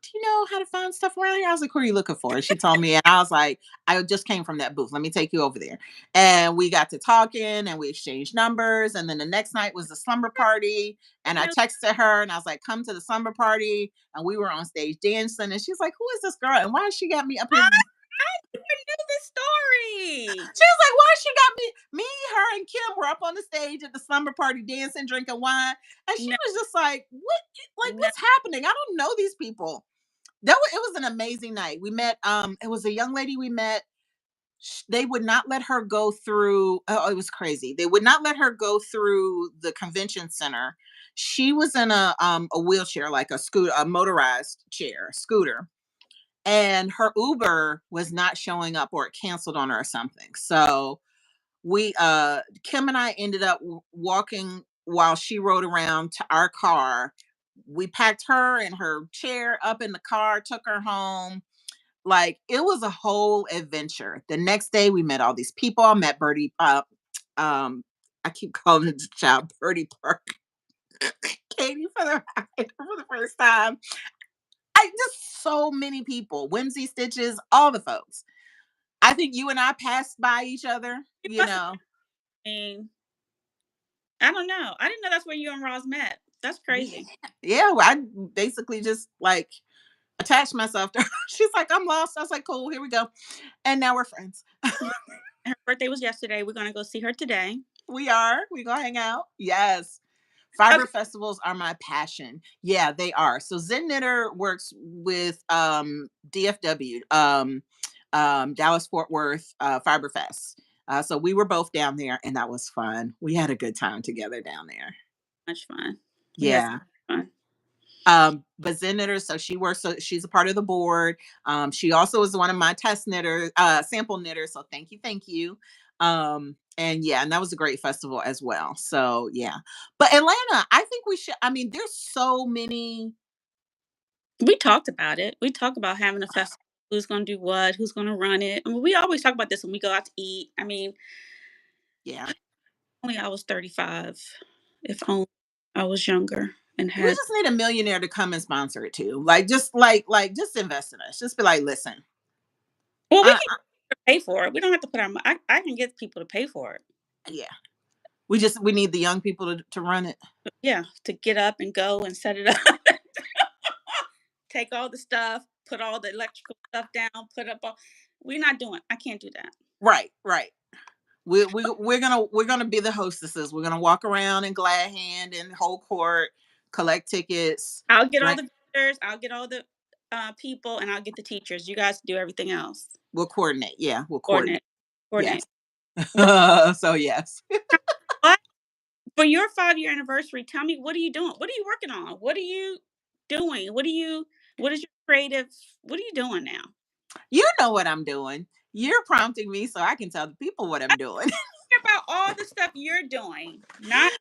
do you know how to find stuff around here?" I was like, "Who are you looking for?" And she told me, and I was like, "I just came from that booth. Let me take you over there." And we got to talking, and we exchanged numbers. And then the next night was the slumber party, and I Really? texted her, and I was like, "Come to the slumber party." And we were on stage dancing, and she's like, "Who is this girl? And why has she got me up here?" I never knew this story. She was like, "Why she got me, her, and Kim were up on the stage at the slumber party dancing, drinking wine." And she No, was just like, no. what's happening? I don't know these people." It was an amazing night. We met, it was a young lady we met. They would not let her go through, oh, it was crazy. They would not let her go through the convention center. She was in a wheelchair, like a scooter, a motorized chair, a scooter, and her Uber was not showing up, or it canceled on her or something. So we Kim and I ended up walking while she rode around to our car. We packed her and her chair up in the car, took her home. Like, it was a whole adventure. The next day we met all these people. I met Birdie, I keep calling the child Birdie Park. Katie for the first time. I just so many people. Whimsy Stitches, all the folks. I think you and I passed by each other, You you must have know. been, I don't know. I didn't know that's where you and Roz met. That's Yeah. crazy. Yeah, well, I basically just like attached myself to her. She's like, "I'm lost." I was like, "Cool, here we go." And now we're friends. Yeah. Her birthday was yesterday. We're gonna go see her today. We are. We gonna hang out. Yes. Fiber Okay. festivals are my passion. Yeah, they are. So Zen Knitter works with DFW, Dallas Fort Worth Fiber Fest. So we were both down there, and that was fun. We had a good time together down there. Much fun. We had so Yeah. much fun. But Zen Knitter, so she's a part of the board. She also is one of my test knitters, sample knitters. So thank you. And yeah, and that was a great festival as well. So yeah. But Atlanta, I think we should, I mean, there's so many. We talked about it. We talked about having a festival. Who's gonna do what? Who's gonna run it? I mean, we always talk about this when we go out to eat. I mean, Yeah. only I was 35. If only I was younger and We had. just need a millionaire to come and sponsor it too. Like, just just invest in us. Just be like, listen, Well, we uh, can pay for it. We don't have to put our. I can get people to pay for it. yeah. We need the young people to run it. Yeah, to get up and go and set it up. Take all the stuff, put all the electrical stuff down, put up all. We're not doing. I can't do that. Right, right. We're gonna be the hostesses. We're gonna walk around in glad hand and whole court, collect tickets. I'll get all Right, the vendors. I'll get all the people, and I'll get the teachers. You guys do everything else. we'll coordinate. Yeah, we'll coordinate. Coordinate. Yes. Coordinate. But So yes. what for your 5-year anniversary? Tell me, what are you doing? What are you working on? What are you doing? What are you? What is your creative? What are you doing now? You know what I'm doing. You're prompting me so I can tell the people what I'm doing. Hear about all the stuff you're doing, not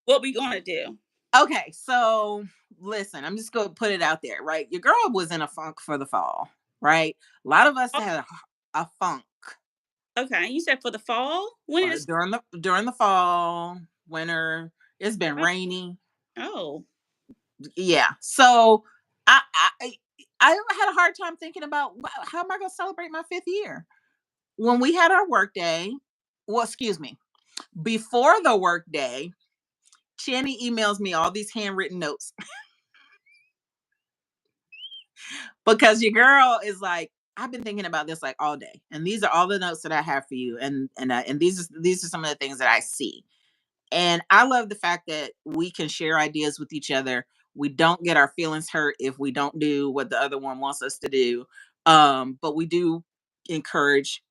what we gonna do. Okay, so listen, I'm just gonna put it out there, right? Your girl was in a funk for the fall, right? A lot of us Oh, had a funk okay, you said for the fall. When is? during the fall, winter. It's been Oh, rainy. oh, Yeah. So I I I had a hard time thinking about, how am I going to celebrate my 5th year when we had our work day. Well, excuse me. Before the work day, Channy emails me all these handwritten notes because your girl is like, "I've been thinking about this like all day, and these are all the notes that I have for you, and these are some of the things that I see." And I love the fact that we can share ideas with each other. We don't get our feelings hurt if we don't do what the other one wants us to do. But we do encourage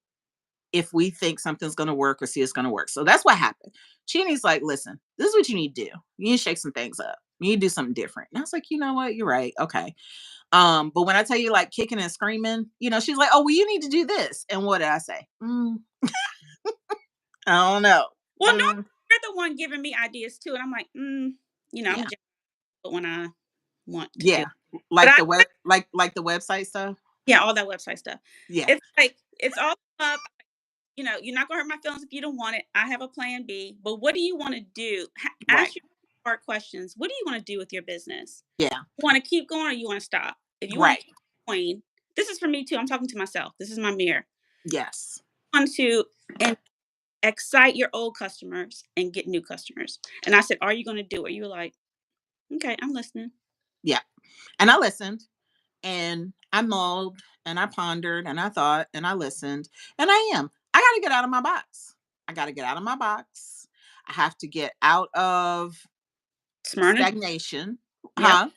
if we think something's going to work or see it's going to work. So that's what happened. Cheeny's like, "Listen, this is what you need to do. You need to shake some things up." You need to do something different. And I was like, you know what? You're right. Okay. But when I tell you like kicking and screaming, she's like, oh, well, you need to do this. And what did I say? I don't know. Well, no, Mm, you're the one giving me ideas too, and I'm like, I'm yeah. just when I want to do. Yeah. But Like I the web like the website stuff. yeah, all that website stuff. Yeah. It's like it's all up. You're not gonna hurt my feelings if you don't want it. I have a plan B. But what do you want to do? Right. Ask your hard questions. What do you want to do with your business? Yeah. You want to keep going or you want to stop? If you want to Right. keep going, this is for me too. I'm talking to myself. This is my mirror. Yes. I want to and excite your old customers and get new customers. And I said, "Are you going to do it?" You were like, "Okay, I'm listening." Yeah. And I listened and I mulled and I pondered and I thought and I listened and I got to get out of my box. I got to get out of my box. I have to get out of Smyrna. stagnation. Yep. Huh?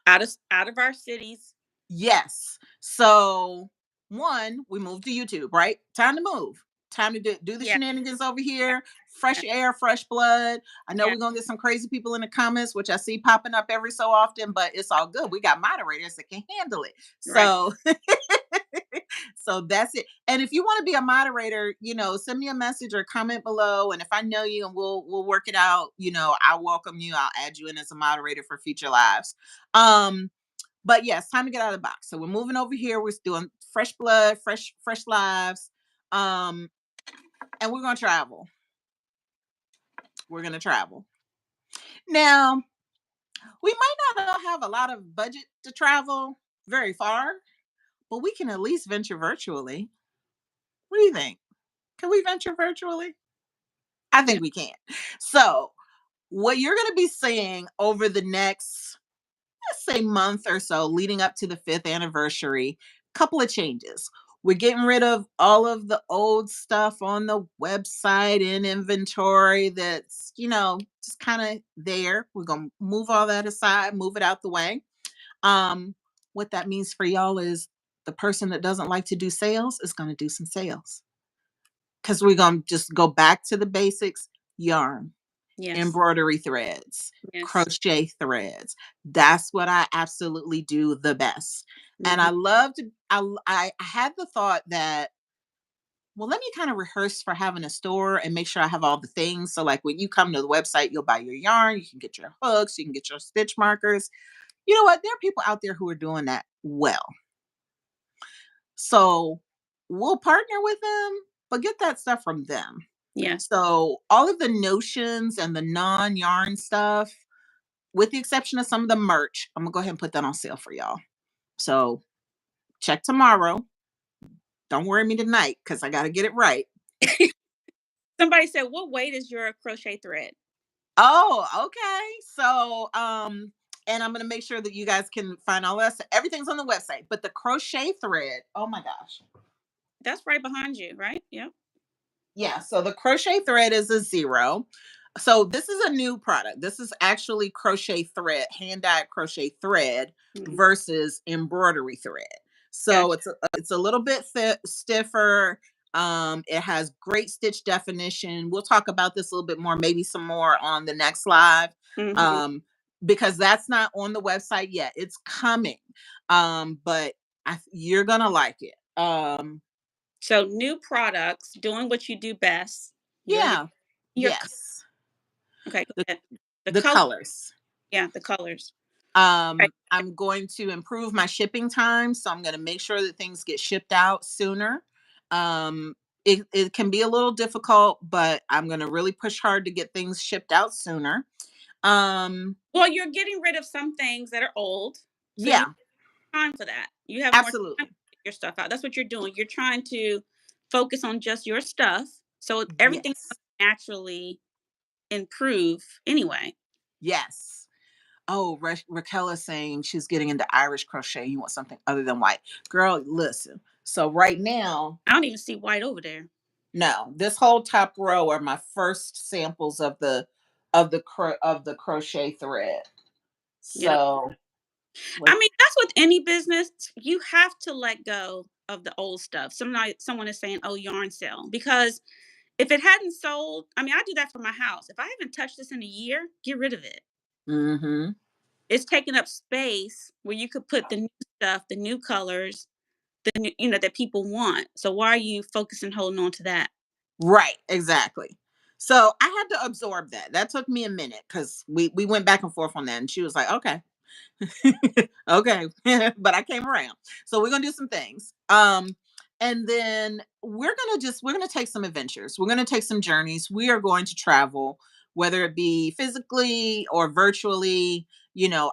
Out of our cities. Yes. So, one, we moved to YouTube, right? Time to move. Time to do the Yeah. shenanigans over Yeah. here. Fresh air, fresh blood. I know Yeah. we're going to get some crazy people in the comments, which I see popping up every so often, but it's all good. We got moderators that can handle it. Right. So, so that's it. And if you want to be a moderator, send me a message or comment below. And if I know you and we'll work it out, I'll welcome you. I'll add you in as a moderator for future lives. But yes, time to get out of the box. So we're moving over here. We're doing fresh blood, fresh lives. Um, and we're gonna travel. We're gonna travel. Now, we might not have a lot of budget to travel very far, but we can at least venture virtually. What do you think? Can we venture virtually? I Yeah. think we can. So, what you're gonna be seeing over the next, let's say, month or so leading up to the 5th anniversary, couple of changes. We're getting rid of all of the old stuff on the website and inventory that's, just kind of there. We're going to move all that aside, move it out the way. Um what that means for y'all is the person that doesn't like to do sales is going to do some sales, cuz we're going to just go back to the basics. Yarn, Yes. embroidery threads, Yes. crochet threads. That's what I absolutely do the best. And Hmm. I loved I had the thought that, well, let me kind of rehearse for having a store and make sure I have all the things. So like when you come to the website, you'll buy your yarn, you can get your hooks, you can get your stitch markers. You know what? There are people out there who are doing that well. So we'll partner with them, but get that stuff from them. Yes. So all of the notions and the non-yarn stuff, with the exception of some of the merch, I'm gonna go ahead and put that on sale for y'all. So check tomorrow. Don't worry me tonight because I got to get it right. Somebody said, "What weight is your crochet thread?" Oh, okay. So, and I'm gonna make sure that you guys can find all that. Everything's on the website, but the crochet thread. Oh my gosh. That's right behind you, right? Yep. Yeah, so the crochet thread is a 0. So this is a new product. This is actually crochet thread, hand dyed crochet thread Mhm. versus embroidery thread. So Gotcha. it's a little bit stiffer. It has great stitch definition. We'll talk about this a little bit more, maybe some more on the next live. Hmm. Um, because that's not on the website yet. It's coming. But you're gonna like it. So new products, doing what you do best. Your Yeah, your yes. okay. Go The ahead. The the color, colors. yeah, the colors. Right. I'm going to improve my shipping time, so I'm going to make sure that things get shipped out sooner. It can be a little difficult, but I'm going to really push hard to get things shipped out sooner. Um, Well, you're getting rid of some things that are old, so you yeah, have time for that. You have more time to absolutely. get your stuff out. That's what you're doing. You're trying to focus on just your stuff, so everything Yes, naturally improve anyway. yes. Oh, Raquel is saying she's getting into Irish crochet. You want something other than white, girl? Listen. So right now, I don't even see white over there. no, this whole top row are my first samples of the crochet thread. Yep. So I let's mean, that's with any business. You have to let go of the old stuff. Someone is saying, "Oh, yarn sale," because if it hadn't sold, I mean, I do that for my house. If I haven't touched this in a year, get rid of it. mhm. it's taking up space where you could put the new stuff, the new colors, the new, that people want. So why are you focusing, holding on to that? Right, exactly. So I had to absorb that. That took me a minute because we went back and forth on that, and she was like, "Okay, okay," but I came around. So we're gonna do some things. And then we're gonna take some adventures. We're gonna take some journeys. We are going to travel, whether it be physically or virtually.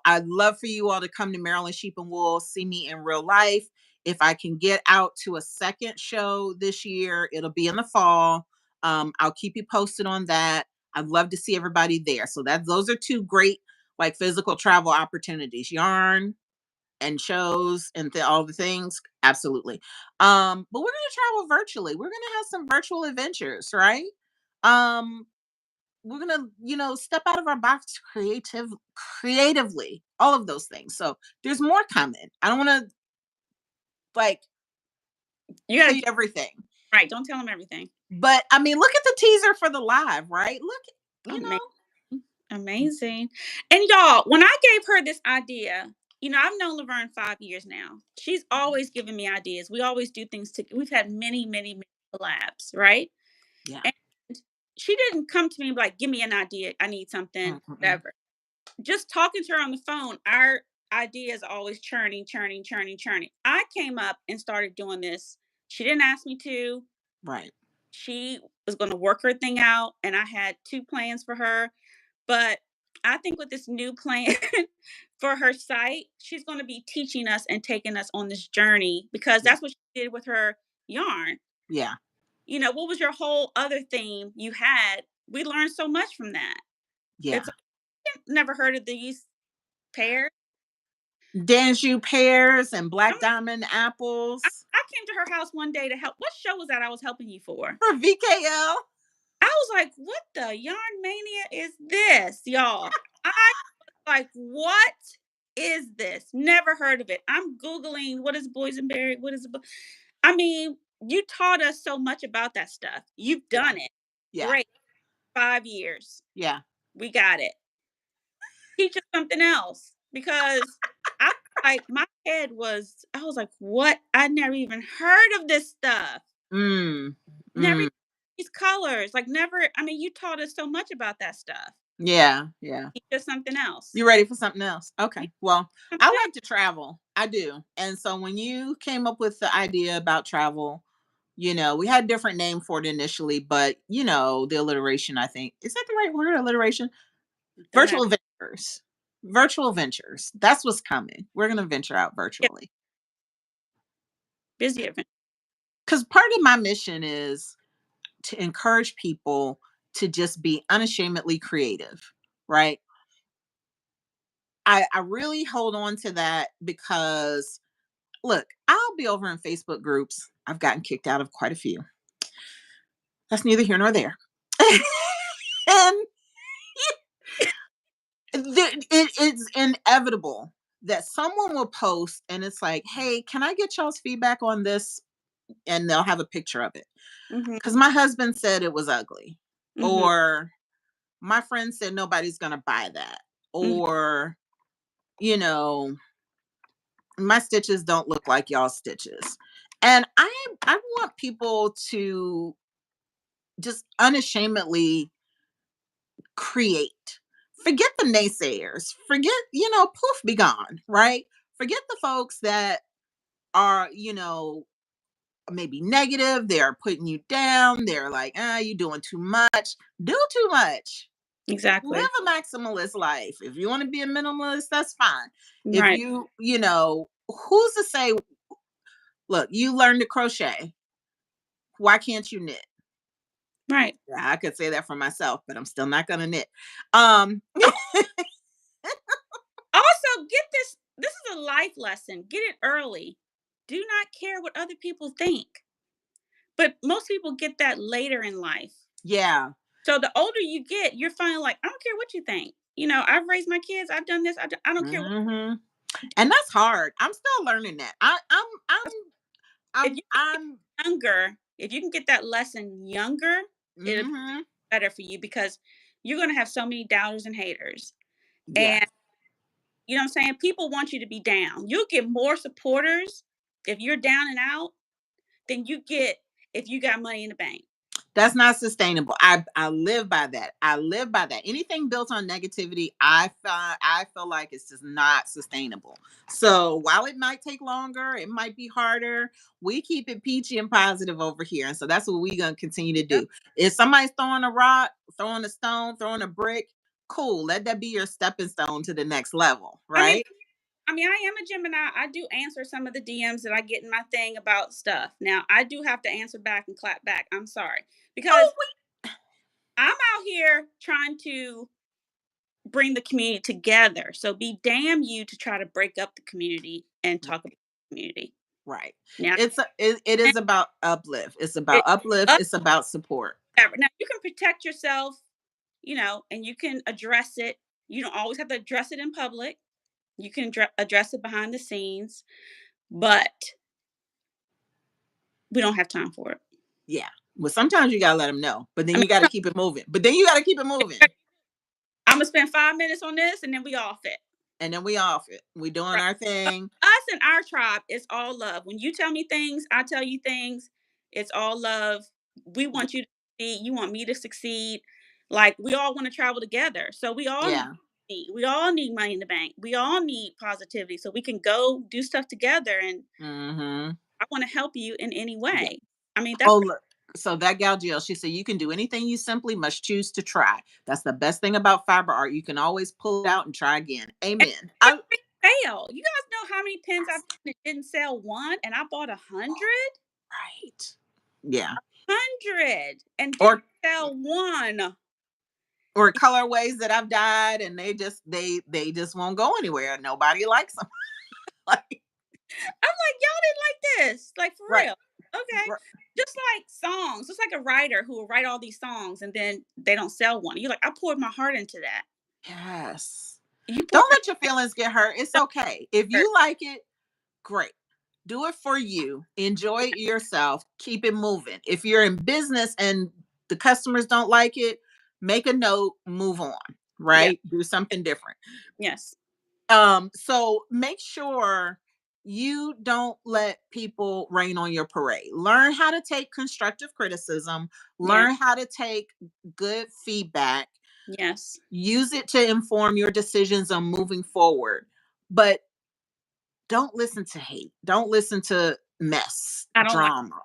I'd love for you all to come to Maryland Sheep and Wool, see me in real life. If I can get out to a second show this year, it'll be in the fall. I'll keep you posted on that. I'd love to see everybody there. So those are two great like physical travel opportunities, yarn and shows and all the things. Absolutely. But we're gonna travel virtually. We're gonna have some virtual adventures, right? Um, we're gonna, step out of our box creatively, all of those things. So there's more coming. I don't wanna like You tell gotta you get everything. right. Don't tell them everything. But I mean, look at the teaser for the live, right? Look, you Amazing. know. Amazing. And y'all, when I gave her this idea, I've known Laverne 5 years now. She's always giving me ideas. We always do things we've had many, many, many collabs, right? Yeah. And she didn't come to me like, give me an idea. I need something, Mm-mm. whatever. Just talking to her on the phone, our ideas are always churning, churning, churning, churning. I came up and started doing this. She didn't ask me to. Right. She was going to work her thing out, and I had two plans for her. But I think with this new plan for her site, she's going to be teaching us and taking us on this journey because Yeah. that's what she did with her yarn. Yeah. What was your whole other theme you had? We learned so much from that. Yeah. It's never heard of these pairs. Danjou pears and I'm, black diamond I, apples I came to her house one day to help. What show was that I was helping you for? for VKL. I was like, what the yarn mania is this, y'all? I like, what is this? Never heard of it. I'm Googling what is boysenberry? What is I mean, you taught us so much about that stuff. You've Yeah. done it. Yeah. Great. 5 years. Yeah. We got it. Teach us something else. Because I I was like, what? I never even heard of this stuff. Mm. Never Mm. these colors. Like never, I mean, you taught us so much about that stuff. Yeah. Yeah. Teach us something else. You ready for something else? Yeah, Okay. Well, I something else. like to travel. I do. And so when you came up with the idea about travel, we had a different name for it initially, but the alliteration, I think, is that the right word? Alliteration? Don't matter. Virtual ventures. Virtual ventures. That's what's coming. We're gonna venture out Yeah, virtually. busy event. Because part of my mission is to encourage people to just be unashamedly creative, right? I really hold on to that because look, I'll be over in Facebook groups. I've gotten kicked out of quite a few. That's neither here nor there. And it's inevitable that someone will post and it's like, hey, can I get y'all's feedback on this? And they'll have a picture of it. Mhm. Because my husband said it was ugly. Mhm. Or my friend said nobody's going to buy that. Mhm. Or, you know, my stitches don't look like y'all stitches. And I want people to just unashamedly create. Forget the naysayers. Forget, poof, be gone, right? Forget the folks that are, maybe negative. They're putting you down. They're like, you doing too much. Do too much. Live Exactly. a maximalist life. If you want to be a minimalist, that's fine. If Right. who's to say, look, you learn to crochet. Why can't you knit? Right. Yeah, I could say that for myself, but I'm still not gonna knit. Um, Also, get this. This is a life lesson. Get it early. Do not care what other people think. But most people get that later in life. yeah. So the older you get, you're finally like, I don't care what you think. I've raised my kids. I've done this. I don't care what. Hmm. And that's hard. I'm still learning that. If you can get I'm younger, if you can get that lesson younger, it'll be hmm better for you because you're going to have so many doubters and haters. yeah. And You know what I'm saying? People want you to be down. You'll get more supporters if you're down and out than you get if you got money in the bank. That's not sustainable. I live by that. I live by that. Anything built on negativity, I feel like it's just not sustainable. So while it might take longer, it might be harder. We keep it peachy and positive over here, and so that's what we're gonna continue to Yep. do. If somebody's throwing a rock, throwing a stone, throwing a brick, cool. Let that be your stepping stone to the next level, I mean, right? I am a Gemini. I do answer some of the DMs that I get in my thing about stuff. Now, I do have to answer back and clap back. I'm sorry. Oh, Because I'm out here trying to bring the community together. So be damn you to try to break up the community and talk about the community. right. Now, It is about uplift. It's about it, uplift. It's about support. now you can protect yourself, and you can address it. You don't always have to address it in public. You can address it behind the scenes, but we don't have time for it. Yeah. Well, sometimes you gotta let them know, but then you got to keep it moving. But then you got to keep it moving, I'm gonna spend 5 minutes on this, and then we off it. and then we off it. We doing Right. our thing. Us and our tribe is all love. When you tell me things, I tell you things. It's all love. We want you to succeed. You want me to succeed. Like we all want to travel together. So Yeah. we all need money in the bank. We all need positivity so we can go do stuff together. And Mm-hmm. I want to help you in any Yeah. way. I mean, Oh, that's look. So that gal Jill, she said you can do anything you simply must choose to try. That's the best thing about fiber art. You can always pull it out and try again. and Amen. fail. You guys know how many pens I've done that didn't sell one, and I bought 100, Right. Yeah. 100, and didn't Or sell one. or colorways that I've dyed and they just won't go anywhere. Nobody likes them. Like, I'm like, y'all didn't like this, like for right. real. Okay. Right. Just like songs, just like a writer who will write all these songs and then they don't sell one. You're like, I poured my heart into that. Yes. You poured Don't let your feelings get hurt. It's okay. If your you like it, great. Do it for you. Enjoy it yourself. Keep it moving. If you're in business and the customers don't like it, make a note, move on, yeah, right? Do something different. yes, So make sure you don't let people rain on your parade. Learn how to take constructive criticism, yeah, learn how to take good feedback, yes. use it to inform your decisions on moving forward. But don't listen to hate. Don't listen to mess, I don't like drama.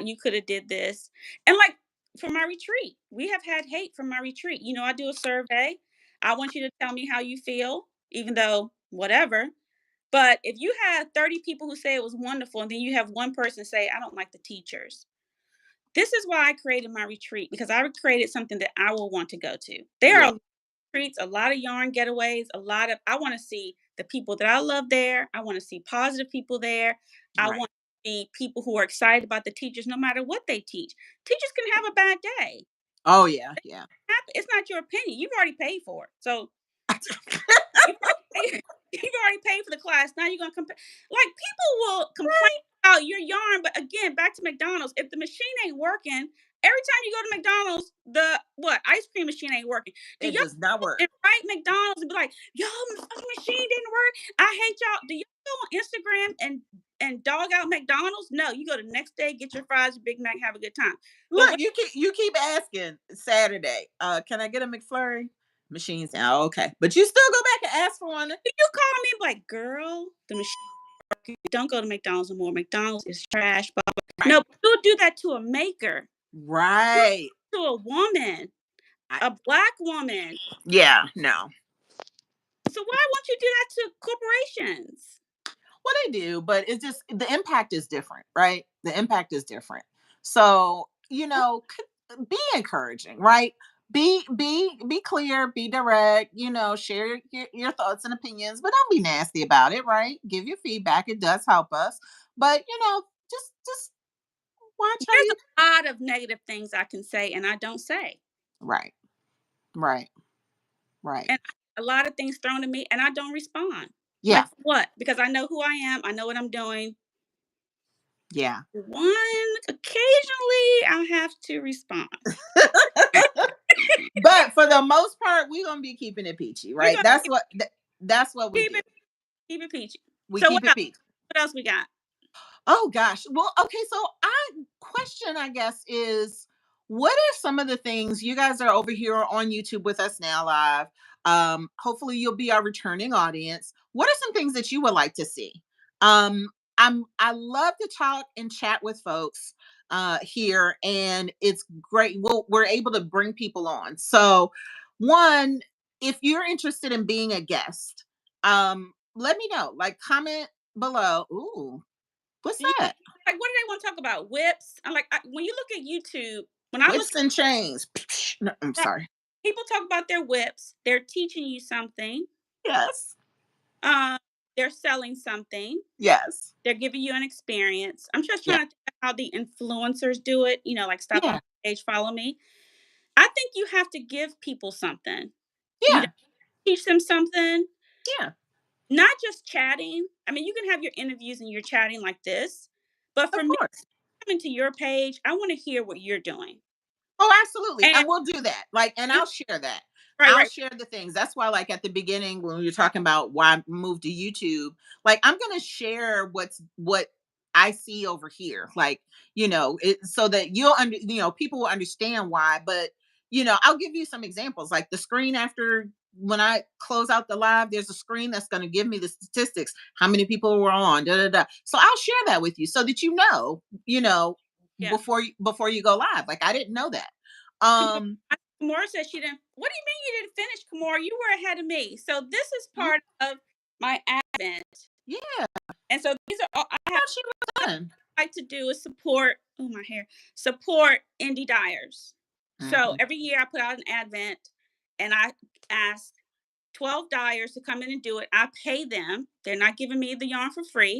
you could have did this. And like for my retreat, we have had hate from my retreat. I do a survey. I want you to tell me how you feel, even though whatever. But if you had 30 people who say it was wonderful, and then you have one person say, I don't like the teachers. This is why I created my retreat, because I created something that I will want to go to. There Yeah, are retreats, a lot of yarn getaways, I want to see the people that I love there. I want to see positive people there. I right. want to see people who are excited about the teachers no matter what they teach. Teachers can have a bad day. Oh yeah, yeah. It's not your opinion. You've already paid for it. So you've already paid, you've already paid for the class. Now you're gonna compare. Like people will complain about your yarn, but again, back to McDonald's. If the machine ain't working, every time you go to McDonald's, the what ice cream machine ain't working. Do It y'all does not go work. and write McDonald's and be like, "Yo, my fucking machine didn't work. I hate y'all." Do y'all go on Instagram and dog out McDonald's? No, you go the next day, get your fries, Big Mac, have a good time. But Look, you keep asking Saturday. Can I get a McFlurry? Machines now, okay. But you still go back and ask for one. you call me like, girl, the machine, don't go to McDonald's anymore. McDonald's is trash. Blah, blah. Right. No, you'll do that to a maker, Right. to a woman, I, a black woman. yeah, no. So why won't you do that to corporations? Well, they do, but it's just the impact is different, right? The impact is different. So, be encouraging, right? Be clear, be direct, share your thoughts and opinions, but don't be nasty about it, right? Give your feedback. It does help us. But, just watch how There's you a lot of negative things I can say and I don't say. right. Right. Right. And a lot of things thrown at me and I don't respond. Yeah. Like what? Because I know who I am. I know what I'm doing. Yeah. Occasionally I have to respond. But for the most part, we're gonna be keeping it peachy, We're right? gonna That's keep what That's what we Keep do. keep it peachy. We So keep it peach. what else we got? Oh gosh. Well, okay, so I question I guess is what are some of the things you guys are over here on YouTube with us now live? Hopefully you'll be our returning audience. What are some things that you would like to see? Um I love to talk and chat with folks here, and it's great. We're able to bring people on. So one, if you're interested in being a guest, let me know. Like comment below. Ooh, what's Do you that? like what do they want to talk about? Whips? I'm like when you look at YouTube, when I look Whips and chains. No, I'm at sorry. people talk about their whips, they're teaching you something. Yes. Um, they're selling something. Yes. They're giving you an experience. I'm just Yeah. trying to think of how the influencers do it, like stop by Yeah. my page, follow me. I think you have to give people something. You know, Yeah. teach them something, Yeah. not just chatting. I mean, you can have your interviews and you're chatting like this, but for Of me, course. coming to your page, I want to hear what you're doing. Oh, absolutely. And And we'll do that. Like, and mm, I'll share that. right, I'll right, share the things. That's why, like at the beginning, when we were talking about why I moved to YouTube, like I'm gonna share what I see over here. Like, so that people will understand why. But I'll give you some examples. Like the screen after when I close out the live, there's a screen that's gonna give me the statistics, how many people were on, da da da. So I'll share that with you so that yeah. before you go live. Like I didn't know that. Kamora, Um, Kamora said she didn't. What do you mean you didn't finish, Kamora? You were ahead of me. So this is yeah, part of my advent, yeah, and so these are all I I have. thought she was done. Like to do is support. Oh my hair. Support indie dyers. So Mhm. every year I put out an advent, and I ask 12 dyers to come in and do it. I pay them. They're not giving me the yarn for free.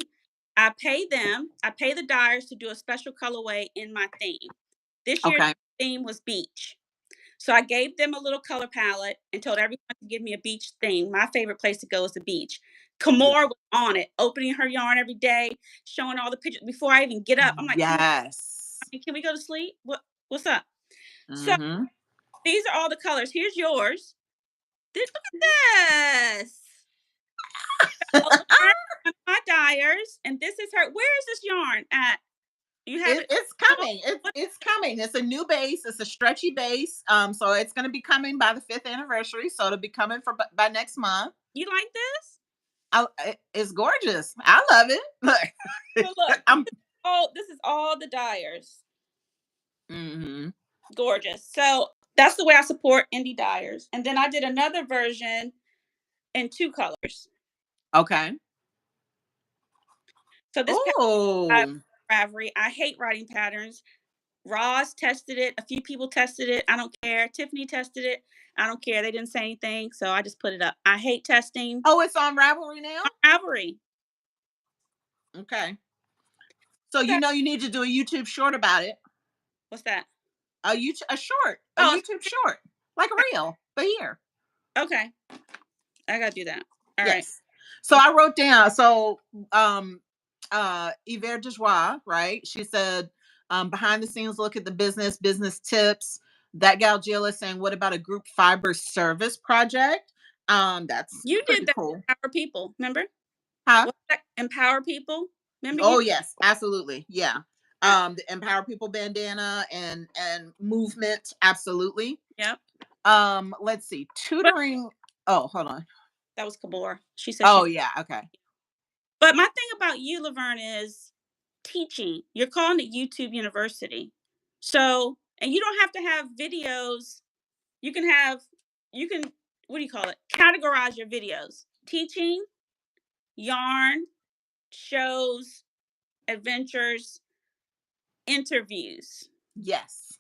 I pay them. I pay the dyers to do a special colorway in my theme. This year's Okay. theme was beach. So I gave them a little color palette and told everyone to give me a beach theme. My favorite place to go is the beach. Yeah. Kamora was on it, opening her yarn every day, showing all the pictures before I even get up. I'm like, Kamora, Yes. can we go to sleep? What's up? So Mhm. these are all the colors. Here's yours. Look at this. So Laverne, one of my dyers, and this is her. Where is this yarn at? You have it. It's Oh, coming. It's coming. It's a new base. It's a stretchy base. So it's going to be coming by the 5th anniversary. So it'll be coming for by next month. you like this? It's gorgeous. I love it. So look, Look, I'm. this is all the dyers. Mhm. Gorgeous. So that's the way I support indie dyers. And then I did another version in two colors. Okay. So this pattern Oh. Ravelry. I hate writing patterns. Roz tested it. A few people tested it. I don't care. Tiffany tested it. I don't care. They didn't say anything, so I just put it up. I hate testing. Oh, it's on Ravelry now. Ravelry. Okay. So Okay. you need to do a YouTube short about it. What's that? A Oh, YouTube short, like a reel, but here. okay. I gotta do that. All right. Yes. So I wrote down. So Yvette Dejoie, right? She said, behind the scenes look at the business tips. That gal Jill is saying, what about a group fiber service project? That's You did pretty that. cool. Empower people. Remember? Huh? What's that? Empower people. Remember you? Oh yes, absolutely. Yeah. Uh, The Empower People bandana and movement, absolutely. yep. Let's see. But Tutoring. Oh, hold on. that was Kabor. She said Oh she. yeah, okay. But my thing about you, Laverne, is teaching. You're calling it YouTube University. So, and you don't have to have videos. You can have, you can, what do you call it? Categorize your videos: teaching, yarn, shows, adventures, interviews. Yes.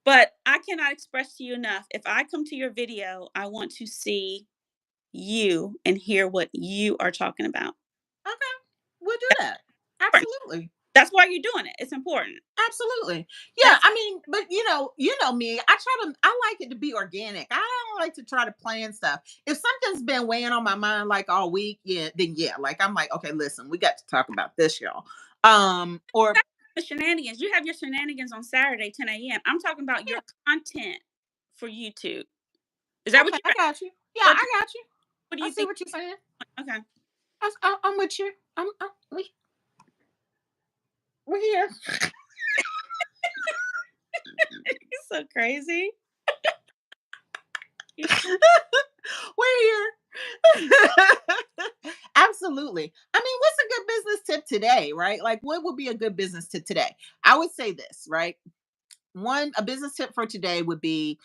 But I cannot express to you enough. If I come to your video, I want to see you and hear what you are talking about. Okay. We'll do that. Important. Absolutely. That's why you're doing it. It's important. Absolutely. Yeah, That's I mean, but you know me. I like it to be organic. I don't like to try to plan stuff. If something's been weighing on my mind like all week, yeah, then yeah, like I'm like, okay, listen, we got to talk about this, y'all. Or the shenanigans. You have your shenanigans on Saturday, 10 a.m. I'm talking about yeah, your content for YouTube. Is that what okay, I you're got you. Yeah, what I got you. What do I you see think? what you're saying. Okay. I'm with you. We're here. It's so crazy. You- We're here. Absolutely. I mean, what's a good business tip today, right? Like, what would be a good business tip today? I would say this, right? A business tip for today would be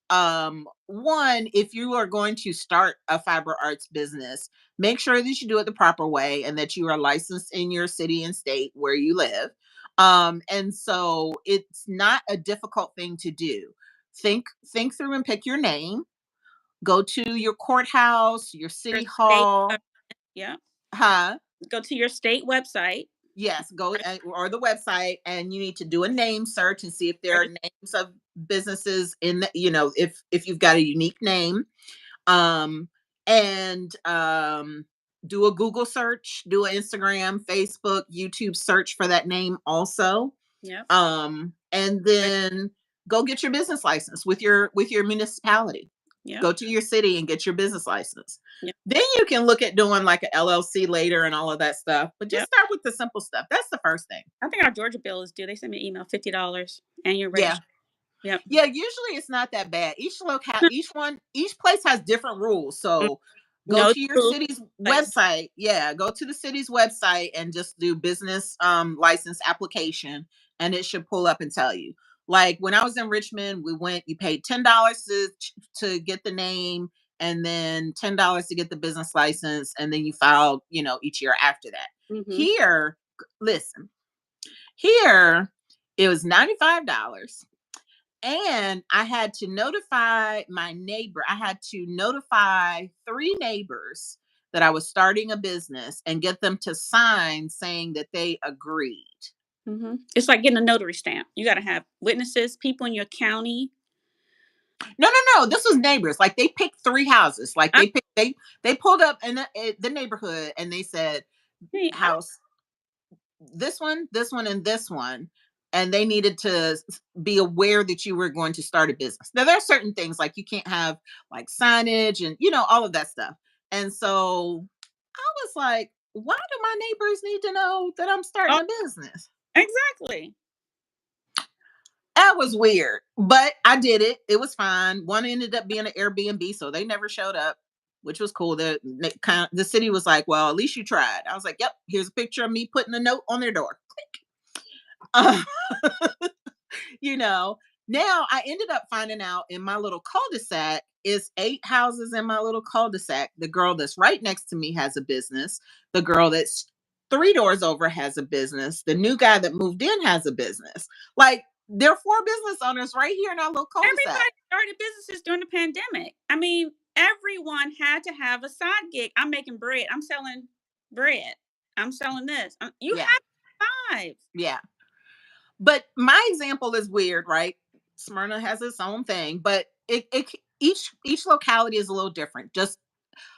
one, if you are going to start a fiber arts business, make sure that you do it the proper way and that you are licensed in your city and state where you live. And so it's not a difficult thing to do. Think through and pick your name. Go to your courthouse, your Your city state, hall. yeah. Huh? Go to your state website. Yes, go or the website, and you need to do a name search and see if there are names of businesses in the, if you've got a unique name. um and do a Google search, do an Instagram, Facebook, YouTube search for that name also. Yep. And then go get your business license with your municipality. Yep. Go to your city and get your business license. Yep. Then you can look at doing like an LLC later and all of that stuff, but just Yep. start with the simple stuff. That's the first thing. I think our Georgia bill is due. They sent me an email, $50, and you're Yeah. registered. Yep. Yeah, usually it's not that bad. Each place has different rules. Mm. So go No to your rules, city's place. website. Yeah, go to the city's website and just do business license application, and it should pull up and tell you. Like when I was in Richmond, you paid $10 to get the name, and then $10 to get the business license, and then you filed, each year after that. Mhm. Here, listen, here it was $95, and I had to notify my neighbor. I had to notify three neighbors that I was starting a business and get them to sign saying that they agreed. Mhm. It's like getting a notary stamp. You gotta have witnesses, people in your county. No, no, no. This was neighbors. Like they picked three houses. Like I they pulled up in the neighborhood and they said mean, I house this one, and this one. And they needed to be aware that you were going to start a business. Now, there are certain things like you can't have like signage and, all of that stuff. And so I was like, why do my neighbors need to know that I'm starting oh, a business? exactly. That was weird, but I did it. It was fine. One ended up being an Airbnb, so they never showed up, which was cool. The city was like, well, at least you tried. I was like, yep, here's a picture of me putting a note on their door. Uh, you know Now I ended up finding out in my little cul-de-sac is 8 houses in my little cul-de-sac. The girl that's right next to me has a business. The girl that's three doors over has a business. The new guy that moved in has a business. Like, there are four business owners right here in our little cul-de-sac. Everybody started businesses during the pandemic. I mean, everyone had to have a side gig. I'm making bread. I'm selling bread. I'm selling this. You Yeah, have to survive. yeah. But my example is weird, right? Smyrna has its own thing, but each locality is a little different. Just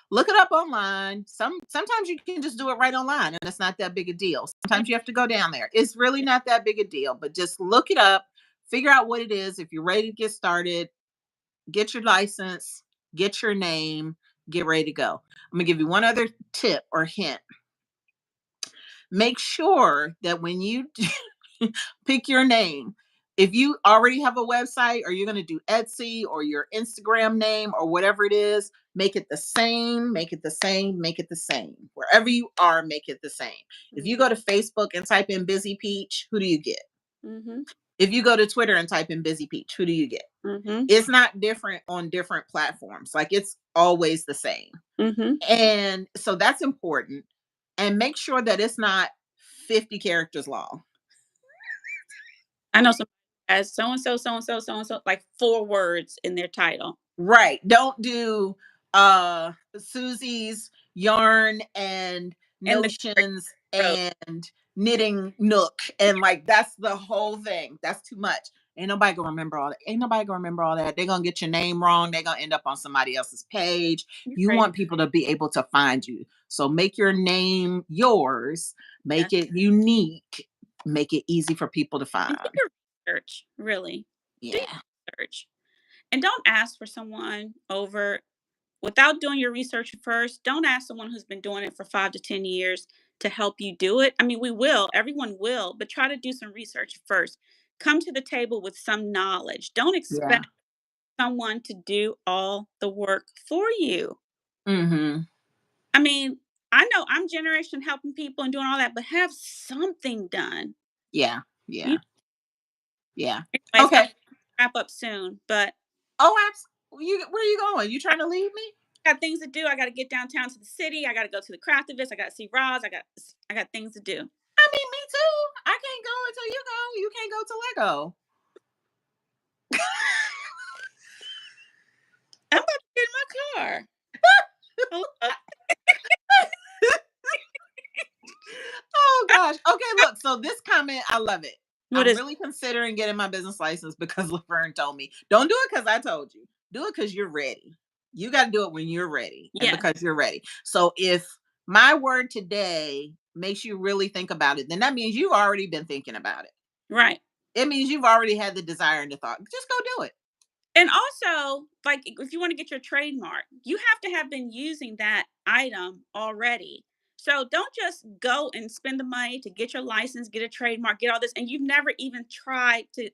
look it up online. Sometimes you can just do it right online and it's not that big a deal. Sometimes you have to go down there. It's really not that big a deal, but just look it up, figure out what it is. If you're ready to get started, get your license, get your name, get ready to go. I'm going to give you one other tip or hint. Make sure that when you pick your name, if you already have a website or you're going to do Etsy or your Instagram name or whatever it is, make it the same, make it the same, make it the same. Wherever you are, make it the same. If you Mhm. go to Facebook and type in Busy Peach, who do you get? Mhm. If you go to Twitter and type in Busy Peach, who do you get? Mhm. It's not different on different platforms. Like, it's always the same. Mhm. And so that's important. And make sure that it's not 50 characters long. I know some as so and so, so and so, so and so, like 4 words in their title. Right. Don't do Susie's yarn and And the notions road. and knitting nook, and like that's the whole thing. That's too much. Ain't nobody gonna remember all that. Ain't nobody gonna remember all that. They're gonna get your name wrong. They're gonna end up on somebody else's page. You're You crazy. want people to be able to find you. So make your name yours, Yeah. make it unique, make it easy for people to And do find. your research, really. Do Yeah. your research. And don't ask for someone over. without doing your research first, don't ask someone who's been doing it for 5 to 10 years to help you do it. I mean, we will, everyone will, but try to do some research first. Come to the table with some knowledge. Don't Yeah. expect someone to do all the work for you. Mhm. I mean, I know I'm generation helping people and doing all that, but have something done. Yeah. You Yeah. Yeah. anyways, I Okay. wrap up soon, but Oh, you where are you going? You trying to leave me? I got things to do. I got to get downtown to the city. I got to go to the craftivist. I got to see Roz. I got things to do. I mean, me too. I can't go until you go. You can't go till I go. I'm about to get in my car. Hello? Oh gosh. Okay, look. So this comment, I love it. What I'm is really considering getting my business license because Laverne told me. Don't do it because I told you. Do it because you're ready. You got to do it when you're ready and Yes, because you're ready. So if my word today makes you really think about it, then that means you've already been thinking about it. right. It means you've already had the desire and the thought. Just go do it. And also, like, if you want to get your trademark, you have to have been using that item already. So don't just go and spend the money to get your license, get a trademark, get all this, and you've never even tried to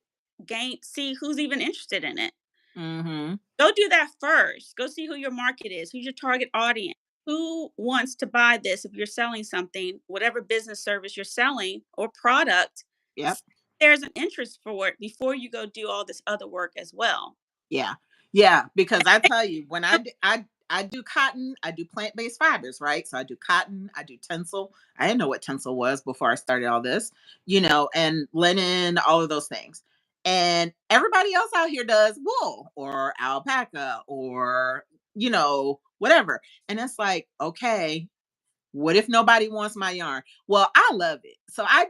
see who's even interested in it. Mm-hmm. Go do that first. Go see who your market is, who's your target audience, who wants to buy this if you're selling something, whatever business service you're selling or product. Yep. There's an interest for it before you go do all this other work as well. Yeah. Yeah. Because I tell you, when I do cotton, I do plant-based fibers, right? So I do cotton, I do tencel. I didn't know what tencel was before I started all this, and linen, all of those things. And everybody else out here does wool or alpaca or, whatever. And it's like, okay, what if nobody wants my yarn? Well, I love it. So I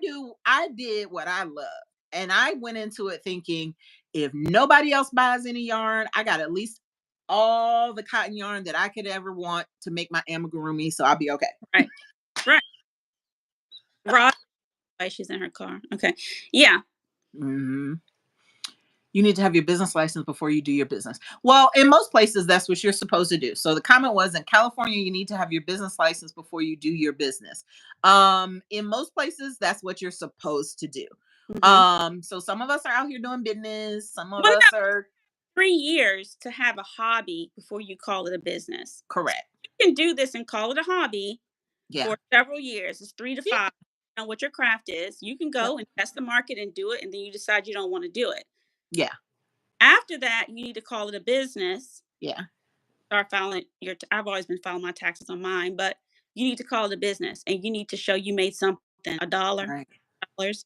did what I love. And I went into it thinking if nobody else buys any yarn, I got at least all the cotton yarn that I could ever want to make my amigurumi. So I'll be okay. Right. Right. Right. Why she's in her car. Okay. Yeah. Hmm. You need to have your business license before you do your business. Well, in most places, that's what you're supposed to do. So the comment was in California, you need to have your business license before you do your business. In most places, that's what you're supposed to do. Hmm. So some of us are out here doing business, some of What us about are 3 years to have a hobby before you call it a business? correct. You can do this and call it a hobby Yeah. for several years. It's three to Yeah. five. You know what your craft is. You can Yep. go and test the market and do it, and then you decide you don't want to do it. Yeah. After that, you need to call it a business. Yeah. Start filing your. I've always been filing my taxes on mine, but you need to call it a business, and you need to show you made something, a dollar, Right. dollars.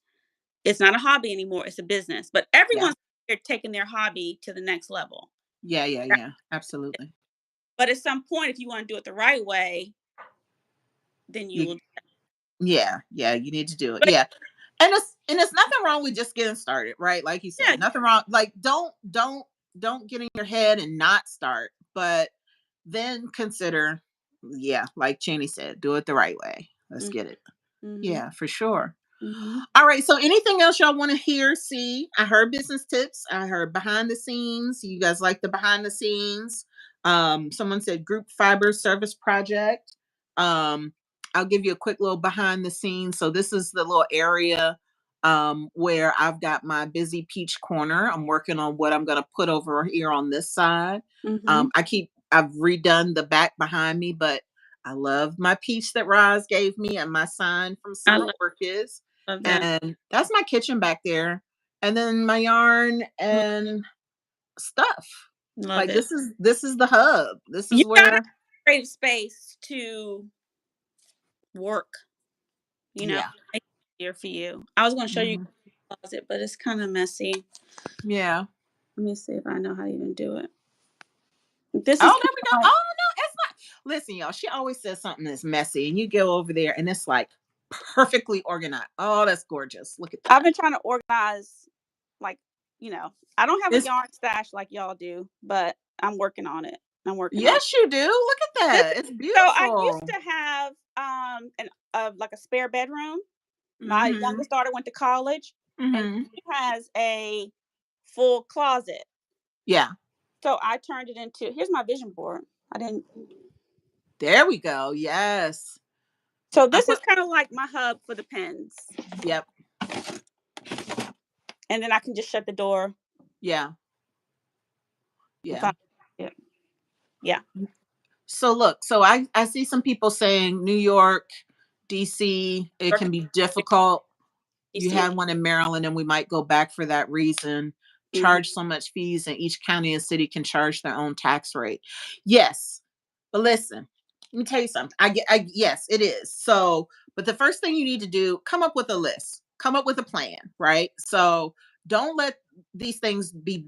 It's not a hobby anymore. It's a business. But Yeah. everyone's here taking their hobby to the next level. Yeah. Yeah. Right? Yeah. Absolutely. But at some point, if you want to do it the right way, then you You, will. yeah. Yeah. You need to do it. But Yeah. And it's nothing wrong with just getting started, right? Like you yeah, said, nothing wrong. Like don't get in your head and not start, but then consider, yeah, like Channy said, do it the right way. Let's get it. mm-hmm, Yeah, for sure. mm-hmm. All right. So anything else y'all want to hear? See, I heard business tips. I heard behind the scenes. You guys like the behind the scenes. Someone said group fiber service project. Um, I'll give you a quick little behind the scenes. So this is the little area where I've got my busy peach corner. I'm working on what I'm gonna put over here on this side. Mm-hmm. I've redone the back behind me, but I love my peach that Roz gave me and my sign from I Summer Orchids. love that. And that's my kitchen back there. And then my yarn and stuff. Love Like it. this is the hub. This You is gotta where create space to work. You know, yeah. make it easier for you. I was going to show you Mhm. the closet, but it's kind of messy. Yeah. Let me see if I know how to even do it. This is Oh, kind there we go. of like Oh no, it's not. Listen, y'all. She always says something that's messy, and you go over there, and it's like perfectly organized. Oh, that's gorgeous. Look at I've that. been trying to organize, like, I don't have a It's yarn stash like y'all do, but I'm working on it. I'm working on it. yes, you do. Look at This that. is, It's so I used beautiful. to have like a spare bedroom. My Mm-hmm. youngest daughter went to college, and Mm-hmm. she has a full closet. Yeah. So I turned it into, here's my vision board. I didn't. There we go. Yes. So I this is put, kind of like my hub for the pens, yep. and then I can just shut the door Yeah. if Yeah. I. Yeah. Yeah. So look, so I see some people saying New York, DC, it Work can be difficult. You DC. had one in Maryland and we might go back for that reason. Mhm. Charge so much fees and each county and city can charge their own tax rate. Yes. But listen, let me tell you something. Yes, it is. So, but the first thing you need to do, come up with a list, come up with a plan, right? So don't let these things be,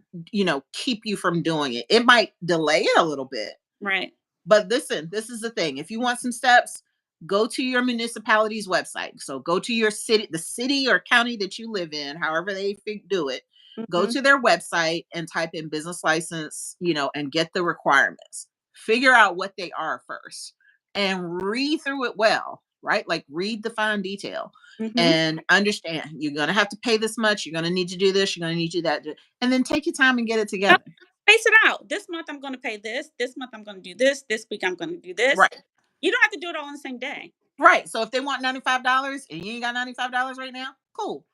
keep you from doing it. It might delay it a little bit, Right. but listen, this is the thing. If you want some steps, go to your municipality's website. So go to your city, the city or county that you live in, however they do it. Go Mhm. to their website and type in business license, and get the requirements. Figure out what they are first and read through it well, right? Like read the fine detail Mhm. and understand you're going to have to pay this much. You're going to need to do this. You're going to need to do that. And then take your time and get it No, together. space it out. This month I'm going to pay this. This month I'm going to do this. This week I'm going to do this. Right. You don't have to do it all in the same day. Right. So if they want $95 and you ain't got $95 right now, cool.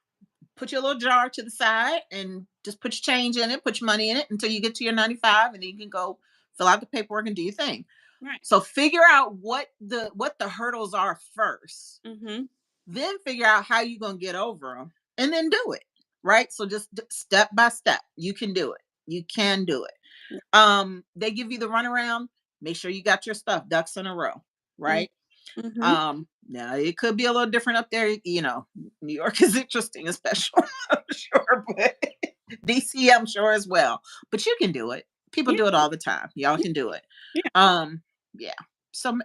Put your little jar to the side and just put your change in it, put your money in it until you get to your 95 and then you can go fill out the paperwork and do your thing. Right. So figure out what the hurdles are first. Mhm. Then figure out how you're going to get over them and then do it. Right? So just step by step, you can do it. You can do it. They give you the runaround, make sure you got your stuff ducks in a row, Mm. right? Mhm. Now it could be a little different up there. New York is interesting, especially I'm sure, but DC, I'm sure as well. But you can do it. People Yeah. do it all the time. Y'all can do it. Yeah. Um, yeah. So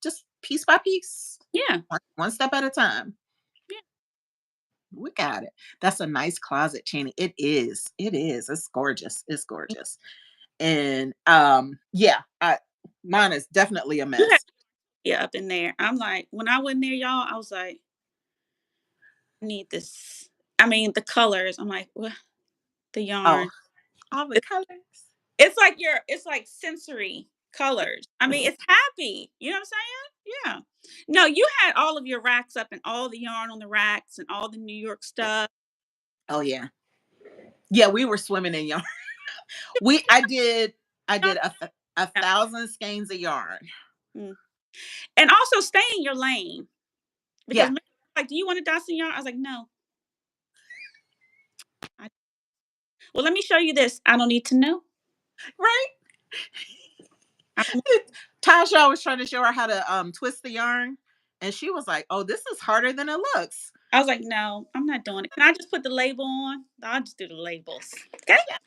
just piece by piece, Yeah. one step at a time. Yeah. We got it. That's a nice closet, Channy. It is. It is. It's gorgeous. It's gorgeous. And yeah, mine is definitely a You have mess. yeah up in there. I'm like, when I went there, y'all, I was like, I need this. I mean, the colors. I'm like, what? The Oh, yarn. all the It- colors. It's like sensory colors. I mean, it's happy. You know what I'm saying? Yeah. No, you had all of your racks up and all the yarn on the racks and all the New York stuff. Oh yeah. Yeah, we were swimming in yarn. We I did a Yeah. thousand skeins of yarn. Mm. And also stay in your lane because Yeah, men were like, do you want to dye some yarn? I was like, no. I, well, let me show you this. I don't need to know. right. I don't, Tasha was trying to show her how to twist the yarn, and she was like, "Oh, this is harder than it looks." I was like, no, I'm not doing it. Can I just put the label on? I'll just do the labels. Okay. Yeah.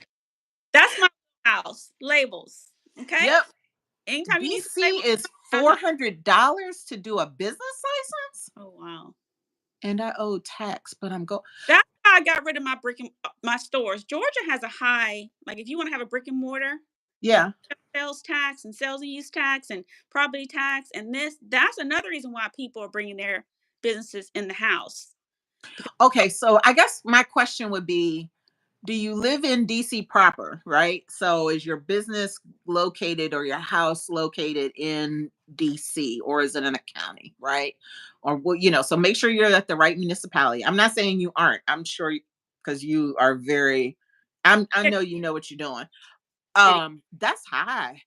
That's my house. Labels. Okay. Yep. Anytime you need some DC labels, is my house. $400 to do a business license, Oh wow. and I owe tax, but I'm go. That's how I got rid of my my stores. Georgia has a high, like if you want to have a brick and mortar, you Yeah. have sales tax and sales and use tax and property tax and this. That's another reason why people are bringing their businesses in the house. Because Okay, so I guess my question would be, do you live in DC proper, right? So is your business located or your house located in DC or is it in a county, right? Or well, so make sure you're at the right municipality. I'm not saying you aren't. I'm sure because you are very I know you know what you're doing. city, That's high.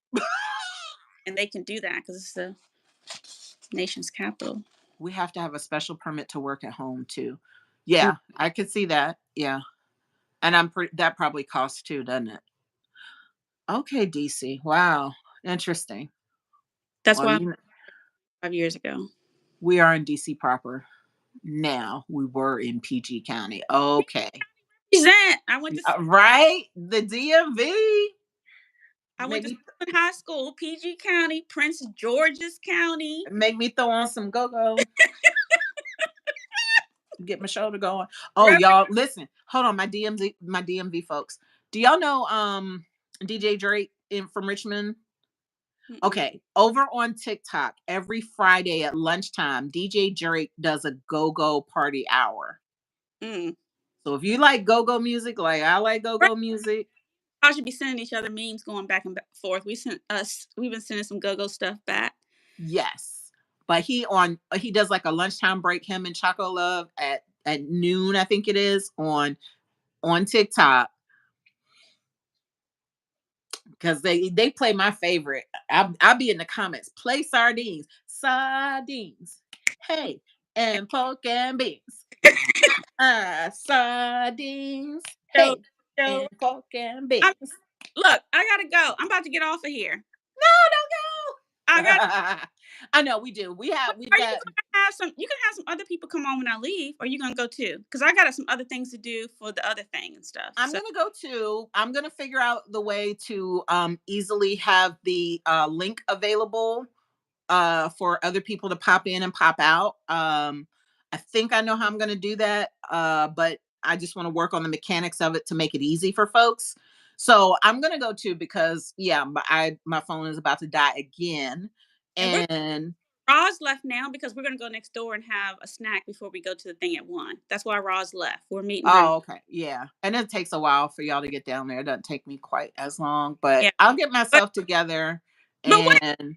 and they can do that because it's the nation's capital. We have to have a special permit to work at home too. Mm. Yeah, I could see that. Yeah. And that probably costs too, doesn't it? Okay, DC. Wow. Interesting. That's Well, why 5 years ago. we are in DC proper now. We were in PG County. Okay. Present. I went to Right? The DMV. I went Make to me high school, PG County, Prince George's County. make me throw on some go-go, get my shoulder going. Oh, Right. y'all, listen. Hold on, my DMV folks. Do y'all know DJ Drake from Richmond? Mm-mm. Okay, over on TikTok, every Friday at lunchtime, DJ Drake does a go-go party hour. Mm. So if you like go-go music, like I like Right. go-go music, I should be sending each other memes going back and forth. We've been sending some go-go stuff back. Yes. But he does like a lunchtime break, him and Choco Love at noon, I think it is, on TikTok. Because they play my favorite. I'll be in the comments. Play sardines. Sardines. Hey, and pork and beans. Sardines. So, Hey, so and pork and I'm beans. look, I gotta go. I'm about to get off of here. No, I don't got. go. I know we do. We've Are you got. gonna have some? You can have some other people come on when I leave, or you gonna go too? Because I got some other things to do for the other thing and stuff. I'm So gonna go too. I'm gonna figure out the way to easily have the link available for other people to pop in and pop out. I think I know how I'm going to do that, but I just want to work on the mechanics of it to make it easy for folks. So I'm going to go too because yeah, my phone is about to die again, and we're and Roz left now because we're gonna go next door and have a snack before we go to the thing at 1. That's why Roz left. We're meeting her. oh okay, yeah, and it takes a while for y'all to get down there. It doesn't take me quite as long, but Yeah, I'll get but myself together what and enjoyed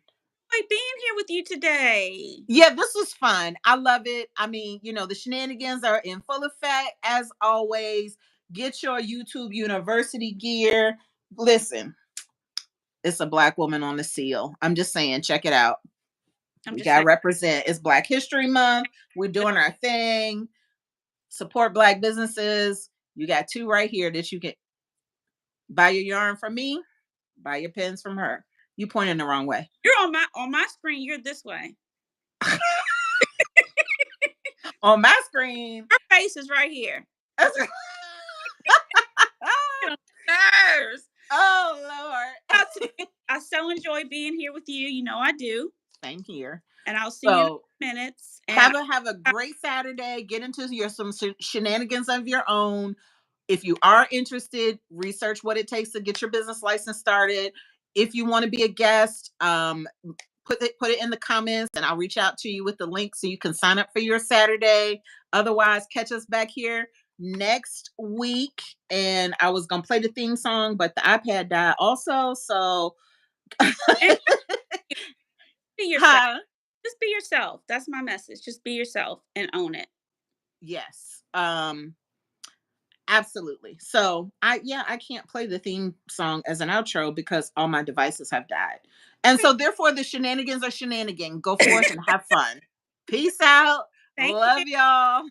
being here with you today. yeah, this was fun. I love it. I mean, the shenanigans are in full effect as always. Get your YouTube University gear. Listen, it's a black woman on the seal. I'm just saying, check it out. I'm We just got to saying. represent. It's Black History Month. We're doing our thing. Support black businesses. You got two right here that you can buy your yarn from me, buy your pens from her. You pointing the wrong way. You're on my screen. You're this way. On my screen. Her face is right here. Get on nerves. Oh Out to Lord. you. I so enjoy being here with you. You know I do. Same here. And I'll see you in a So few minutes. And have a great Saturday. Get into your some shenanigans of your own. If you are interested, research what it takes to get your business license started. If you want to be a guest, put it in the comments, and I'll reach out to you with the link so you can sign up for your Saturday. Otherwise, catch us back here next week. And I was gonna play the theme song, but the iPad died also. So, and be yourself. huh? Just be yourself. That's my message. Just be yourself and own it. Yes. Absolutely. So I can't play the theme song as an outro because all my devices have died. And so therefore the shenanigans are shenanigan. Go forth and have fun. Peace out. Thank Love you. y'all.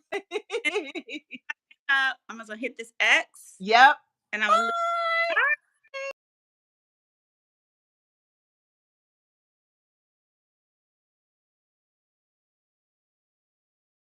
I'm gonna hit this X Yep. and I'm gonna